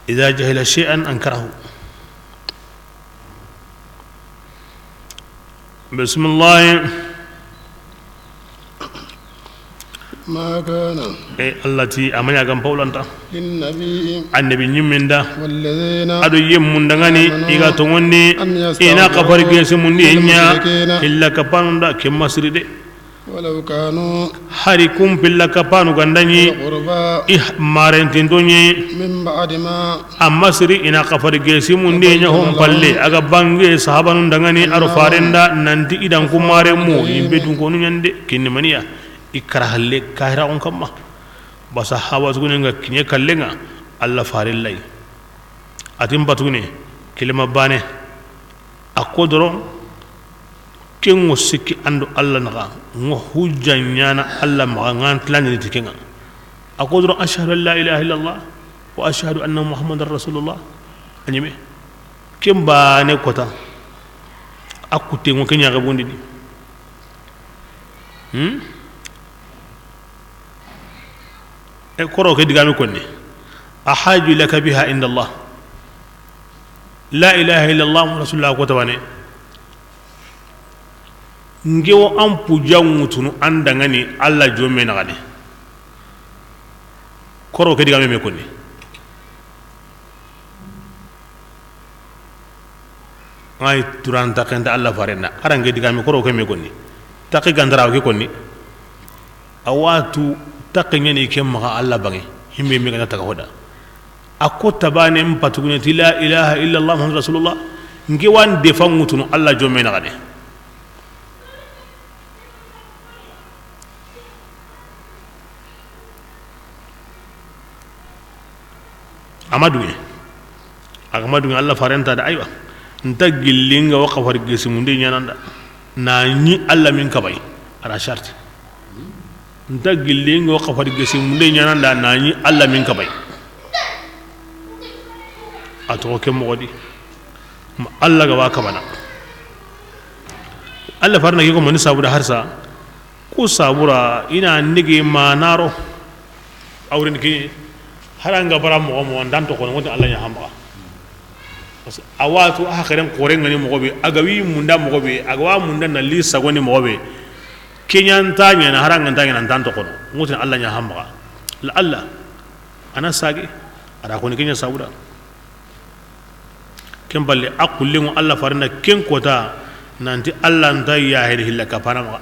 إذا جهل شيئا أنكره بسم الله ما كان التي أمنع كم بولانتا للنبي النبي نمندا والذين أدو يمندغني إيغا توني إنا كفر جسمني إنيا إلا كفاندا كما سريدي ولو كانوا حركم بلا كفانو غندني مارنتندوني من بعد ما amasiri ina kafar gesi mundi nya hom palle aga bange sahabanun dangani aro farenda nanti idan kumare mu yimbe dun ko nyande kinni maniya ikra halle kahira on kamma ba sahaba zugune nga kinye kallenga alla farillai atim batune kilima bane akodoro kengo sikki andu alla naga ngo hujja nyana alla ma ngan tlani tikenga akodoro ashhadu an la ilaha illallah wa ashhadu anna muhammadar rasulullah anyime kemba ne kota akute ngo kenya gabondi di e koro ke digami konni ahaju laka biha inda allah la ilaha illallah rasulullah ko tabane ngewo ampu jangutunu andangani alla jomme na gade koro ke digami me konni ay turanta kenta alla farenda arange digami koro ke me konni takki gandara ke konni awatu takki nyani ke ma alla bangi himbe me gana taka hoda akko tabane mpatugune la ilaha illa allah muhammad rasulullah ngewan defangutunu alla jomme na gade amadu Allah farenta da aywa nta gillinga wa qafar gesimunde nyananda na ni Allah min kabay ara sharti nta gillinga wa qafar gesimunde nyananda na ni Allah min kabay ato ke modi Allah ga waka bana Allah farna ko mani sabura harsa ko sabura ina nige manaro awren ki haranga bara mo danto ko ngon Allah nya hamba awatu akhiran koren ngani mo be agawi munda mo be agawa munda na lisa goni mo be kenyan tanya na haranga tanya na danto ko ngon Allah nya hamba la Allah ana sagi ara ko ni kenya sauda ken balle akulle ngo Allah farna ken kota nanti Allah nta ya hedi hilaka panama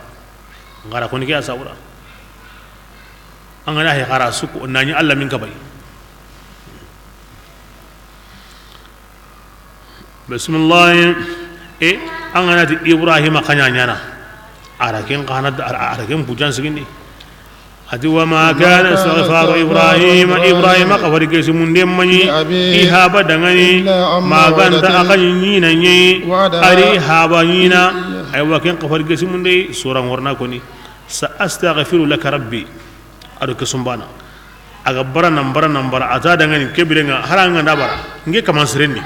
ngara ko ni kenya sauda angana he khara suku nani Allah min kabay bismillah anganati ibrahim kanyanyana araken kana araken bujan sigindi ati wa ma kana istighfaru ibrahim qafari kesi munde mani ihaba dangani maganta akanyina nyi ari habayina ay waken qafari kesi munde sura warna koni sa astaghfiru laka rabbi ado kesumbana aga bara nambara ata dangani kebirenga haranga ndabara nge kamansirenni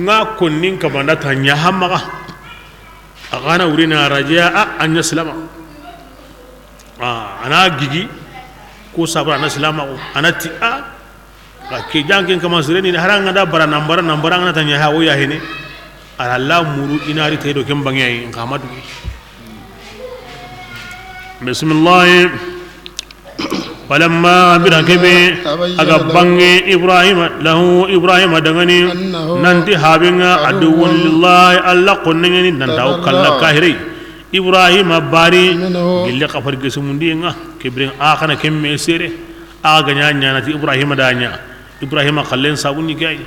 nga konnin kamanda tanya hamaka agana urina rajaa an yaslama ana gigi ko sabra na salama anati ka ke jangen kama zureni haranga da bara nambara ngana tanya ha woya hene ala muru inari tedo kembangi ay kamadu bismillah falamma birakabe aga bange ibrahim dangani nanti habinga aduwwan lillahi alla qonnani nan daw kala kahiri ibrahim bari gille qafar gesumundi nga kibrin akhana kemme sere aga nyanya nati ibrahim danya ibrahim khallen sabuni kay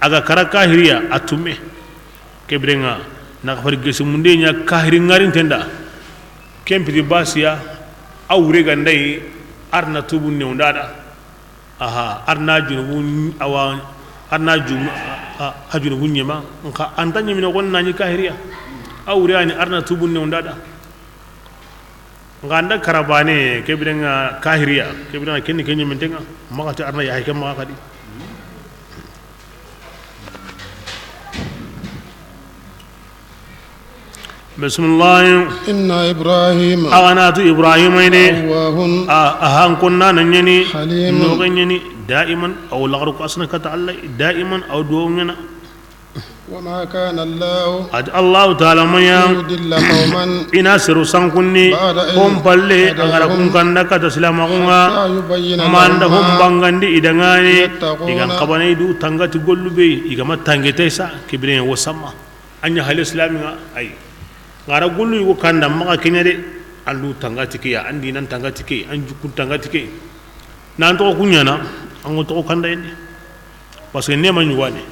aga karaka hiriya atume kibrin na qafar gesumundi nya kahiri ngarin tenda kempi basiya awre gandai arna tubun ne undada arna junubun awa arna jum hajunubun nyema nka antanya mina gonna ni kahiriya awre ani arna tubun ne undada nganda karabane kebirenga kahiriya kebirenga kenni mentenga makati arna ya hakem makati bismillah inna ibrahim aganatu ibrahim ini ahan kunna nanyani noganyani daiman aw lagru asna kata allah daiman aw duungana وما كان الله تعالى ما يضل قوما إنا سرو سانكوني هم بالله أغرقون كندا كتسلامكونا ما عندهم بانغاندي إدغاني إغان قباني دو تانغا تقول بي إغاما تانغي تيسا كبيرين وسما أني حالي إسلامي أي غارا قولوا يو كندا مغا كينيا دي أندو تانغا تكي أندي نان تانغا تكي أنجو كن تانغا تكي نانتو كنيانا أنغو تو كندا يدي بس نيما نيواني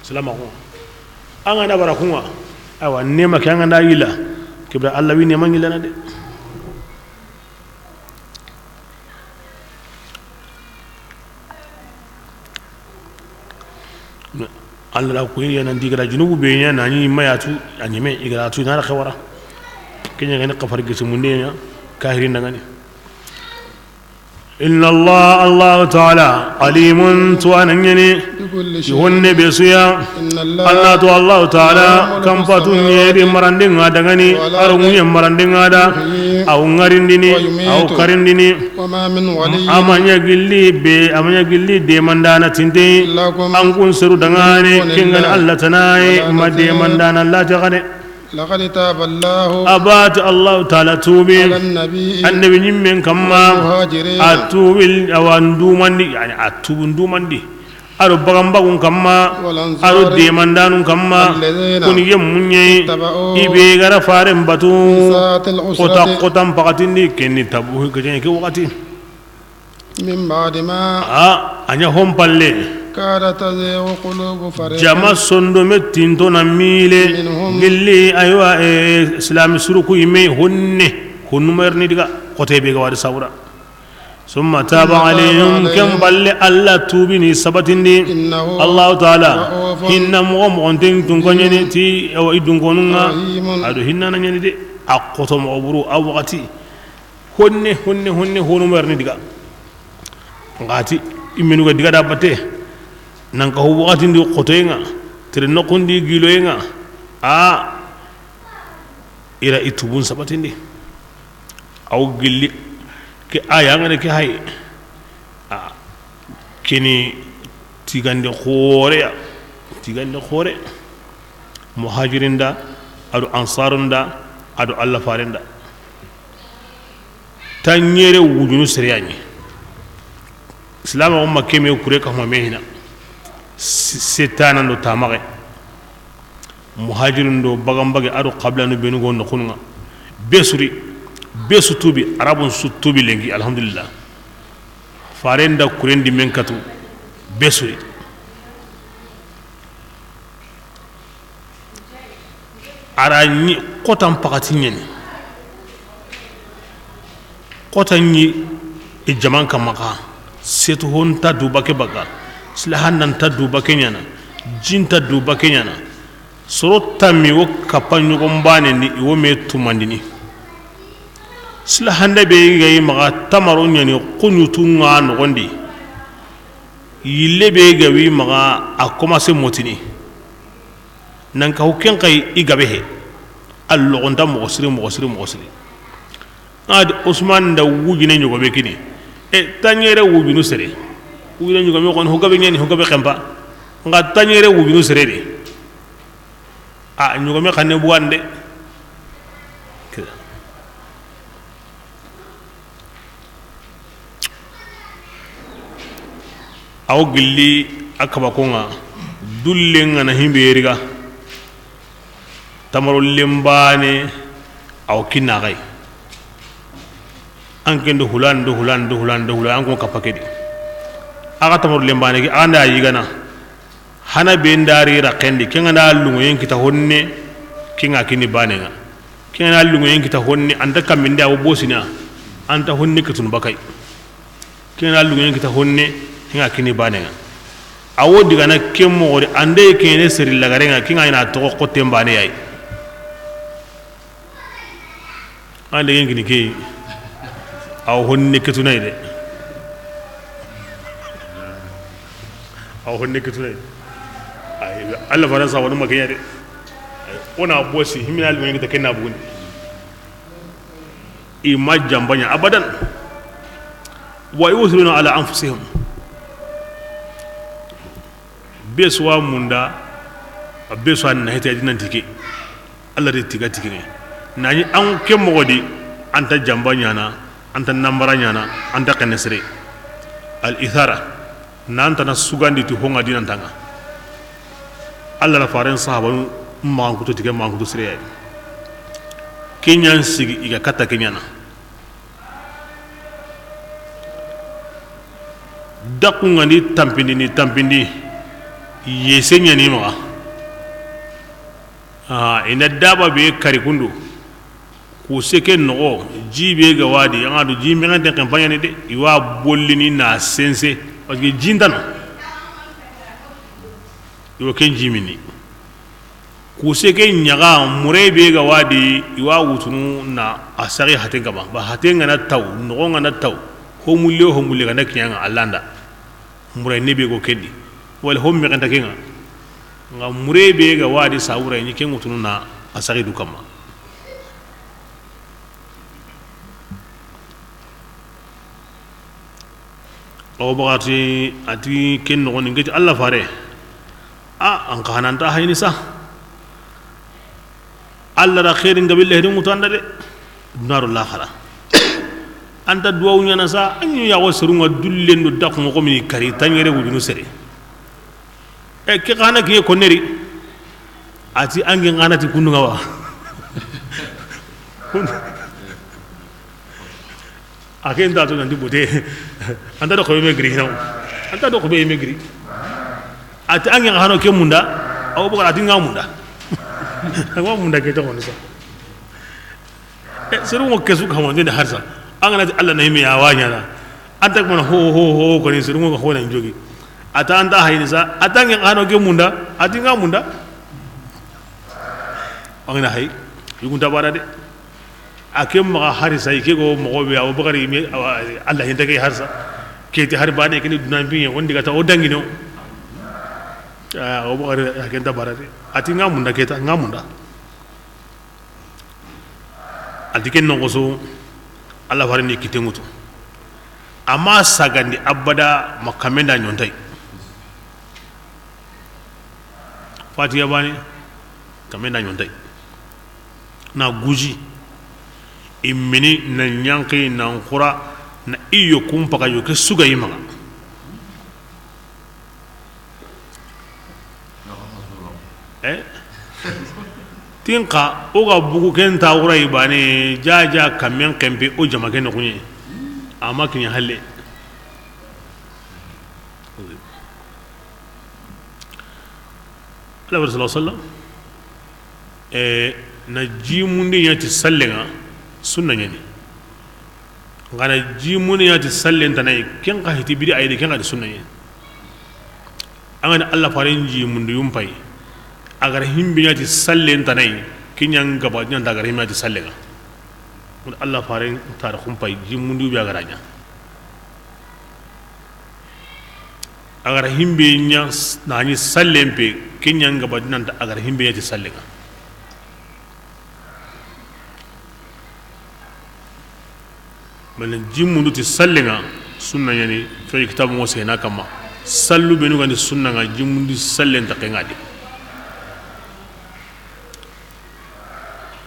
سلامكونا angana barakunga awa nema ke angana yila kibra allah wi nema ngila na de allah ko yana ndigra junubu be nya nani mayatu anyime igara tu na khawara kenya ngani qafar gisu munde nya kahirin ngani inna allah ta'ala alimun tuanani yunne besuya allah to allah ta'ala kam patun yedi marandinga dangani arunye marandinga da aw ngarindini aw karindini amanya gilli de mandana tinte an kun suru dangane kingan allah tanai madde mandana allah ta gane لقد تاب الله أبات الله تعالى توبي النبي من كما أتوب أو أندومندي يعني أتوب أندومندي أرو بغمبغون كما أرو ديماندانون كما كن يمني إبيغر فارم باتو قطم بغتيني كني تبوه كجاني كي وقتي من بعد ما أنيا هم بالله كادت تزيغ قلوب فريق جما سندومت تنتو نميلي قلي أيوة إسلام سرقو يمي هنمرني دقا قتيبي قوار سورا ثم تاب عليهم كم بل الله توبني سبتني الله تعالى هن مغمغنتين تنكونيني تي أو إدنكونونا أدو هننا نيني دي أقوتم عبرو أو وقتي هنمرني دقا ngati imenu ga diga da batte nan ka ho wakati ndi qotoyenga tere nokundi giloyenga ira itubun sabatindi aw gilli ke aya ngane ke hay kini tigande khore muhajirinda adu ansarunda adu allah farenda tanyere wujunu seriyani islam umma keme kure ka mehina setana ndo tamare muhajirun do bagambage ado qabla no benu gon khunga besu tubi arabun su tubi lengi alhamdulillah farenda kurendi menkatu besuri arani kotan pakati nyani kotan ni e jaman kamaka setu honta duba ke baga silahan nan ta duba kenyana jinta duba kenyana sorota mi wo kapanyo gombane ni wo me tumandini silahan da be ga maga tamaro nyani kunyutu nga no gondi yille be ga wi maga a commencer motini nan ka hukken kai igabe he allo gonda mo sire ad usman da wujine nyugo be kini e tanyere wujinu sere wujine nyugo me kon hogabe nyani hogabe xempa nga tanyere wujinu sere de a nyugo me xane bu wande aw gilli akaba ko nga dulle nga na himbe riga tamaro lembane aw kinagai anken do hulan an ko kapakedi aga tamaro lembane gi anda yigana hana be ndari rakendi kenga na lungo yen kita honne kinga kini banenga kenga na lungo yen kita honne anda kaminde aw bosina anta honne kitun bakai kenga na lungo yen kita honne kinga kini banenga awo diga na kemmo ori ande kene seri lagarenga kinga ina to ko tembane yayi ande yen kini ke aw honne kitunay de aw honne kitunay ay alla faransa wonu makaya de ona bosi himina lu ngi ta kenna bugun imajam banya abadan wa yusiruna ala anfusihim beswa munda beswa na hete dinan tike alla de tiga tike nani an kemmo godi anta jambanya na anta nambara nyana anta kanesre al ithara nanta na sugandi ti honga dinan tanga alla la faren sahaba mangu to tige mangu to sire kenyan sigi iga kata kenyana dakunga ni tampindi yesenya ni ma ina daba be karikundu ku seke no jibe ga wadi anga do jimi ngante campagne ni de iwa bollini na sense parce que jindano iwa ken jimini ku seke nyaga murebe ga wadi iwa wutunu na asari haten gaba ba haten ngana taw no ngana taw ho mulle ga nakiyanga alanda muray nebe go keddi wala hommi kanta kenga nga murebe ga wadi sawura ni ken wutunu na asari du kama o bagati ati ken no ngati Allah fare an kananta hayni sa Allah da khairin gabil lahdi mutanda de narul akhirah anta duwaw nyana sa anyu ya wasrunga dullen do dak mo ko mi kari tanyere wudunu sere e ke kana ke ko neri ati angi nganati kunu ngawa aken da to nandi bote anta do ko be gri naw anta do ko be gri ati angi ngano ke munda aw bo ati ngamunda wa munda ke to ko sa e seru mo kesu ka mo de harsa angana Allah na himi ya wanya na anta ko ho ko ni seru mo ko na njogi ata anda hayni sa atangi ngano ke munda ati ngamunda angana hay yugunta bara de akem ma harisa ke go mo be aw bakari mi Allah hinta ke harsa ke ti har bane ke ni dunan bi wondi gata o dangino o bakari aken ta bara de ati ngamunda ke ta ngamunda ati ken no so Allah farini kitengutu amma sagandi abada makamenda nyontai fatiya bani kamenda nyontai na guji imini na nyanki na nkura na iyo kumpaka yoke suga yimaga tinka oga bugu ken ta wura ibane jaja kamen kempe o jama ken kunye amma kin halle Allah sallallahu alaihi wasallam na jimundi nyati sallenga sunna nyani ngana jimundi nyati sallen tanai ken ka hiti bidi ayde ken ka sunna nyani angana Allah farin jimundi yumpai agar himbi nyati sallen tanai kinyang gaba nyanda agar himbi nyati sallenga mun Allah farin tar kumpai jimundi bi agaranya agar himbi nya nani sallen pe kinyang gaba nyanda agar himbi nyati sallenga melen jimmundu ti sallenga sunna yani fe kitabu mo sena kama sallu benu gani sunna nga jimmundu sallen ta ngadi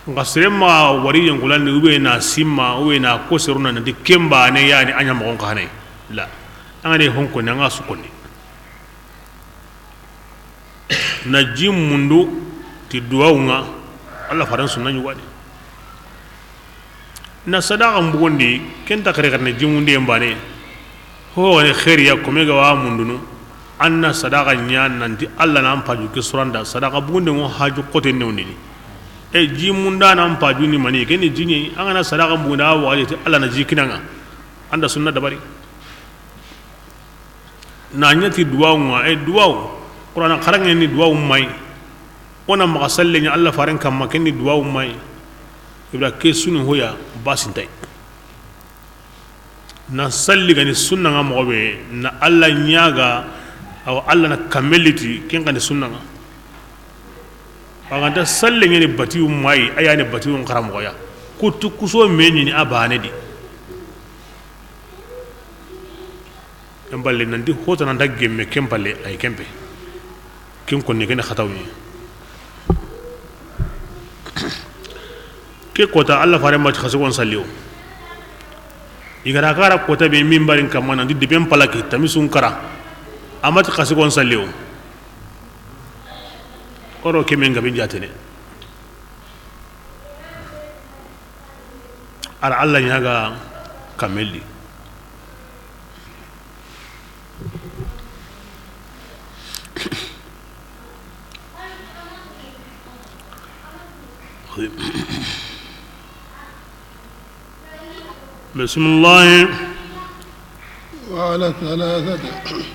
nga serema wari yangulan ni ube na simma ube na ko seruna na dikemba ne yani anya mo ko hane la angane honko na nga sukoni na jimmundu ti duwaunga Allah faran sunna ni wadi na sadaka mbugondi kenta kare karne jimundi embane ho wani khairiya komega wa mundunu anna sadaka nya nanti Allah na ampaju ke suranda sadaka bugonde mo haju kote ne woni e jimunda na ampaju ni mani keni jinyi angana sadaka mbunda wa yati Allah na jikinanga anda sunna dabari na nyati duwa e duwa qur'ana kharange ni duwa mai ona magasalle nya Allah faran kam makeni duwa mai ibra ke sunu hoya basintai na salli gani sunna nga mobe na Allah nyaga aw Allah na kameliti ken gani sunna nga baganda salli ngeni bati umai ayane bati on karam goya kutu kuso meni ni abane di emballe nandi hota nanda gemme kempalle ay kempe kem ko ne ken khatawni ke kota Allah fare ma khasukon salliyo igara kara kota be mimbarin kamana di debem palaki tamisun kara amat khasukon salliyo oro ke men gabi jatene ara Allah nyaga kameli بسم الله وعلى ثلاثة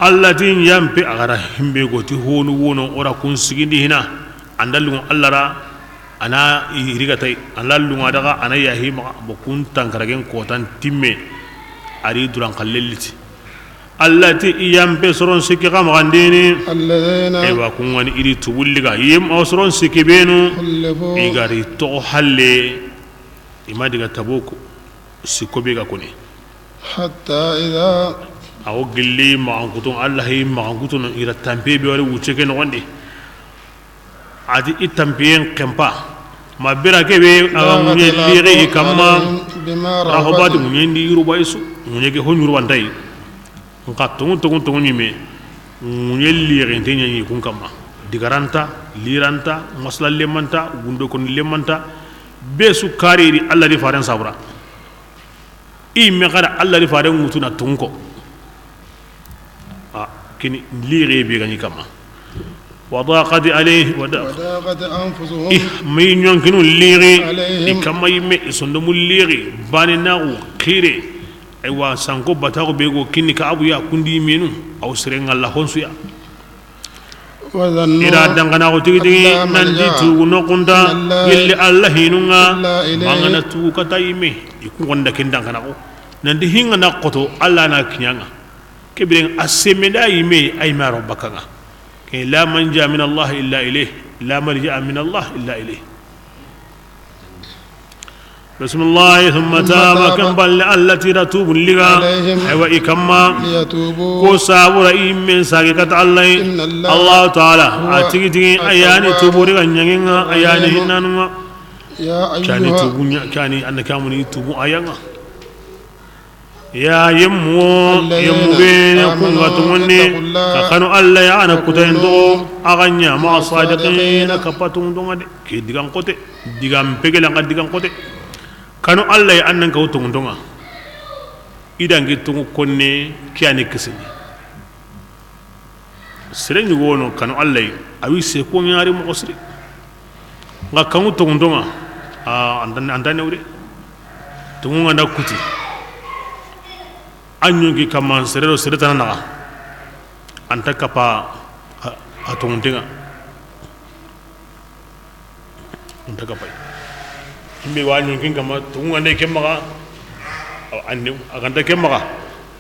التي ينبي أغرهم بيقوتي هون ونو ورا كون سجيني هنا عندلهم الله را أنا يريكتاي عندلهم هذا أنا ياهي ما بكون تانكرجين كوتان تيمي أريد دران خللتي التي ينبي سرون سكي كم عنديني الذين أيوة كون يريد تقولي يم أو سرون سكي بينو يقاري توحلي إما ديك تبوكو sikobe ga kone حتى إذا aw gilli ma ngutun Allah yi ma ngutun ira tampe be wala wuce ke no wonde adi itampiyen kempa ma bira ke be munye lire kamma rahobati munye ndi yuruba isu munye ke honyuru wandai nka tungu nyime munye lire ntenya ni kun kamma digaranta liranta masla lemanta gundo kon lemanta besu kariri Allah di faran sabra i me gara Allah di faran mutuna tunko kini lire be gani kama وضاقت عليه وضاقت أنفسهم مي نيونكنو ليري كما يمي سندم ليري باني ناو خيري ايوا سانكو باتاو بيغو كيني كابو يا كوندي مينو او سرين الله هونسو يا وظنوا إذا دعنا وتيجي نندي تو نقندا يلي الله هينونا مانغنا تو كتايمي يكون وندا كندا كناو نندي هينغا نقطو الله ناكنيانا كبرين أسمدا يمي أي ما ربكنا لا منجا من الله إلا إليه لا ملجأ من الله إلا إليه بسم الله ثم تاب كمبل التي رتوب لغا أيوة إكما كوسا ورئيم من ساقكة الله الله تعالى أتيجي أياني توبوري غنيانا أياني هنانوا كاني توبونيا كاني أنا كاموني توبو أيانا يا يمو بين كونغا تمني كانوا الله يانا كوتين دو اغانيا ما صادقين كباتون دو كي ديغان كوتي ديغان بيغلا غا ديغان كوتي كانوا الله يانا كوتون دو اذا غيتو كوني كياني كسني سرين غونو كانوا الله اوي سيكو نياري مقصري nga kangu tongondonga andane wure tungu nganda kuti anyugi kama serero seretana naga anta kapa atongondenga anta kapa imbe wanyugi kama tungu ngande kemaga anne aganda kemaga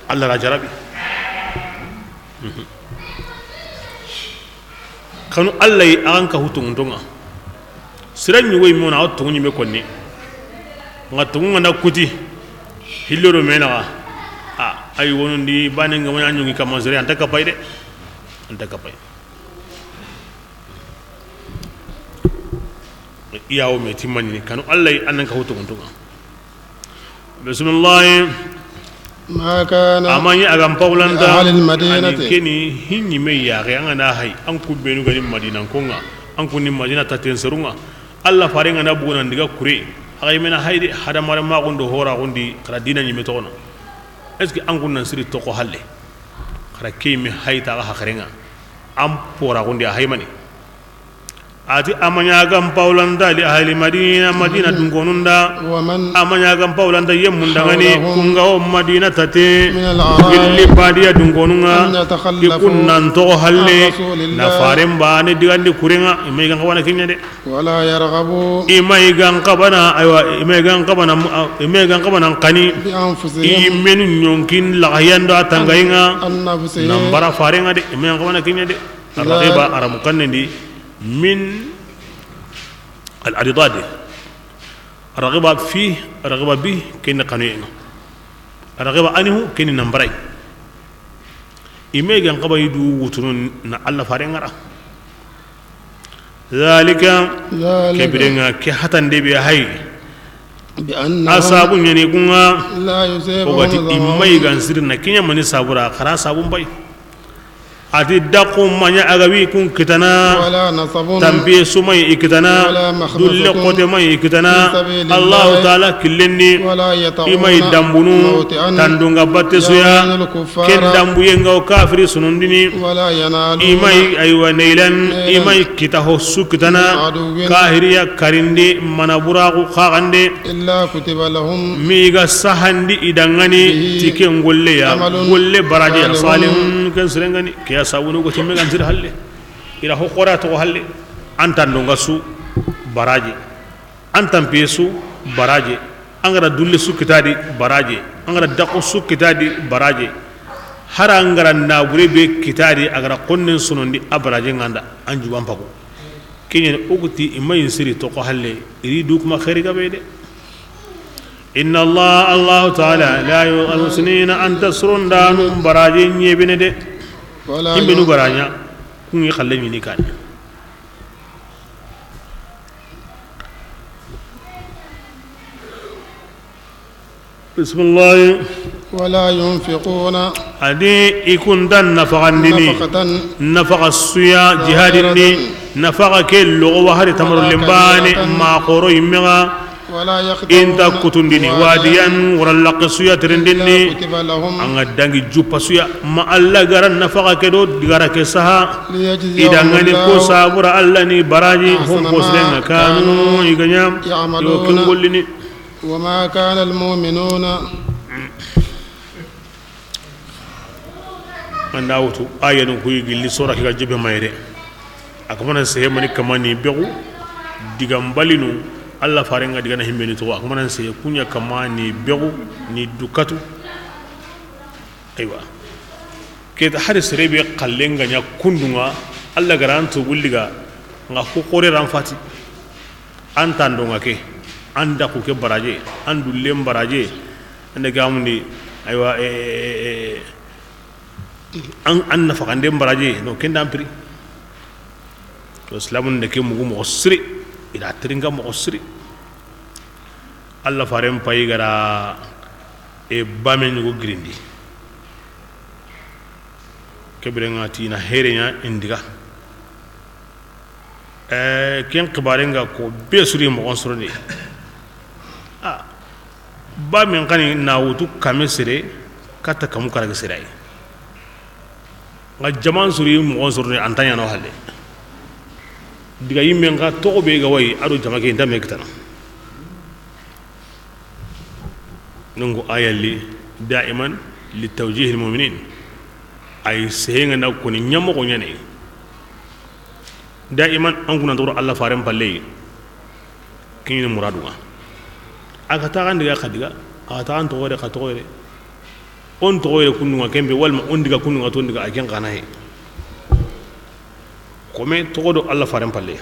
Allah la jarabi kanu Allah yi an ka hutongondonga siran yi wey mona tungu nyime konni nga tungu nganda kuti hilloro mena ay wono ndi bane nga wona nyungi kama zere anta kapay de anta kapay iyawo me timani kanu Allah anan ka hutu kuntunga bismillah ما كان amanya agam paulanda أهل المدينة keni hinni me ya ga ngana hay an ku benu gani madina konga an ku ni madina taten serunga Allah farenga na buguna ndiga kure ay mena hayde hada mara ma gondo hora gondi kala dina ni metona est ce que an kunna siri to ko halle kara kemi hayta ga hakrenga am pora gondi haymani ati amanya gam paulanda li ahli madina dungonunda ومن amanya gam paulanda yemunda ngani kunga o madina tate من الأعراب gilli badia dungonunga أن يتخلفوا ikunnan to halle عن رسول الله na faren bane digandi kurenga imay gan kawana kinya de ولا يرغبوا imay gan kabana aywa imay gan kabana kani بأنفسهم imenu nyonkin lagayanda tangainga عن نفسهم nambara farenga de imay gan kawana kinya de aragiba aramukanni من الأرضاد الرغبة فيه الرغبة به كين قنوين الرغبة عنه كين نمبري إما يجان قبا يدو وترون نعلى فارنغرا ذلك كبرنا كحتن دي بهاي بأن أصابون يعني كونا لا يصيبهم وقت إما ظمأ يجان سيرنا كين يمني صابورا خرا صابون باي ati daqu manya agawi kun kitana ولا نصب tambiye sumay ikitana ولا dulle مخمصة qote may ikitana في سبيل Allah الله ta'ala killenni ولا imay يطعون dambunu موطئا tandunga batte suya يعين الكفار ken dambuye ngaw kafiri sunundini ولا ينالون imay aywa neilan imay kitaho sukitana عدو kahiriya karindi manaburaku khagande إلا كتب لهم miga sahandi idangani به tike ngolle ya عمل golle baraje صالح salim kan serengani kiya sawunu go timme gan sir halle ira ho qora to halle antan do ngasu baraje antan pesu baraje angara dulle su kitadi baraje angara daqo su kitadi baraje hara angara na bure be kitadi agara qonnen sunondi abraje nganda anju wampago kinyen uguti imayin siri to ko halle iri dukma khairi gabede إن الله تعالى لا يغسنين أن تسرون دانو براجين يبني دي ولا يبنو براجا كون يخلي مني كان بسم الله ولا ينفقون أدي يكون دان نفقان ديني نفقة نفق السويا جهاد دي نفق كل وهر تمر اللمباني ما قرو يمغا ولا يخدعون inta kutundini wadiyan warallaq suya terendini كتب لهم anga dangi jupa suya ma alla garan nafaqa kedo digara ke saha ليجزيهم idangani ko الله sabura alla ni baraji hum أحسن poslenga ما kanu iganyam yo يعملون kengolini وما كان المؤمنون anda wutu ayanu ko yigilli sura ka jibe mayre akamana sehe mani kamani begu digambalinu Allah farenga digana himbeni to akamana sehe kunya kamani begu ni dukatu aywa keta haris rebe kallenga nya kundunga Allah garanto gulliga nga ko kore ran fati antandonga ke anda ku ke baraje andu lem baraje anda gamundi aywa an nafaqande baraje no kenda ampiri to islamun de ke mugu mo siri ila tringa mo siri Allah farem pay gara e bamen go grindi kebrenga tina herenya indiga ken kibarenga ko besuri mo onsoroni ba men kani na wutu kamesere kata kamu karaga sirai nga jaman suri mo onsoroni antanya no halle diga yimen ga to be ga way ado jamake ndame kitana nungu ayali daiman litawjih almu'minin ay sehenga na ko ni nyamo ko nyane daiman an kuna doro Allah faran palle kini muradu aga ta kan diga khadiga aga ta an to gore ka to gore on to gore kunu kembe walma on diga kunu to diga aken kana he kome to do Allah faran palle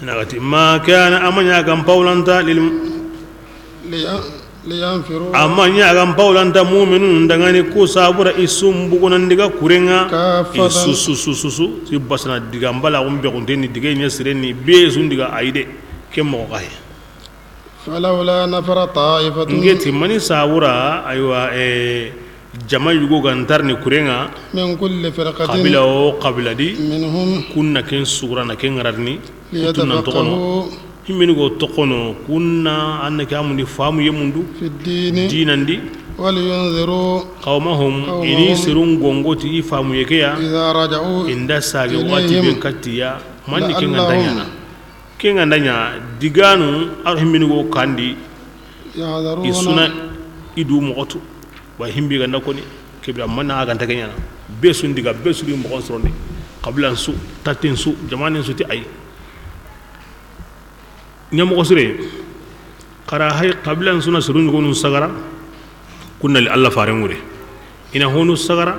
nagati ma kana amanya kan paulanta liyanfiru amanya kan paulanta mu'minun dangane ko sabura isum bugunan diga kurenga isusu si basana diga mbala umbe konteni diga nya sireni be sun diga aide kemmo kahe falawla nafara ta'ifatun ngeti mani sabura aywa jama yugo gantarni kurenga min kulli firqatin qabila o qabila di minhum kunna ken sugura na ken ngararni tunan tokono liyatafaqahu himini go tokono kunna annaka amundi famu yemundu fi ddini dinandi waliyunziru qawmahum ini sirun gongoti famu yekeya idha raja'u inda sage wati ilayhim ben katiya manni ken la'allahum ngandanya diganu ar himini go kandi yahdharuna isuna idu mogotu wa himbi ganda koni kebra manna aga taganya besun diga besuri mo gonsoroni qablan su tatin su jamanin su ti ay nyamo ko sire qara hay qablan suna surun gonu sagara kunna li Allah fare ngure ina honu sagara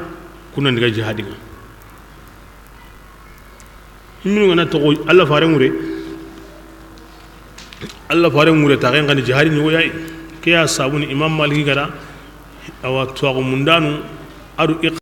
kunna diga jihadinga himmi ngana to Allah fare ngure ta kan jihadi ni woyay kiya sabuni imam maliki gara awa tuwagu mundanu adu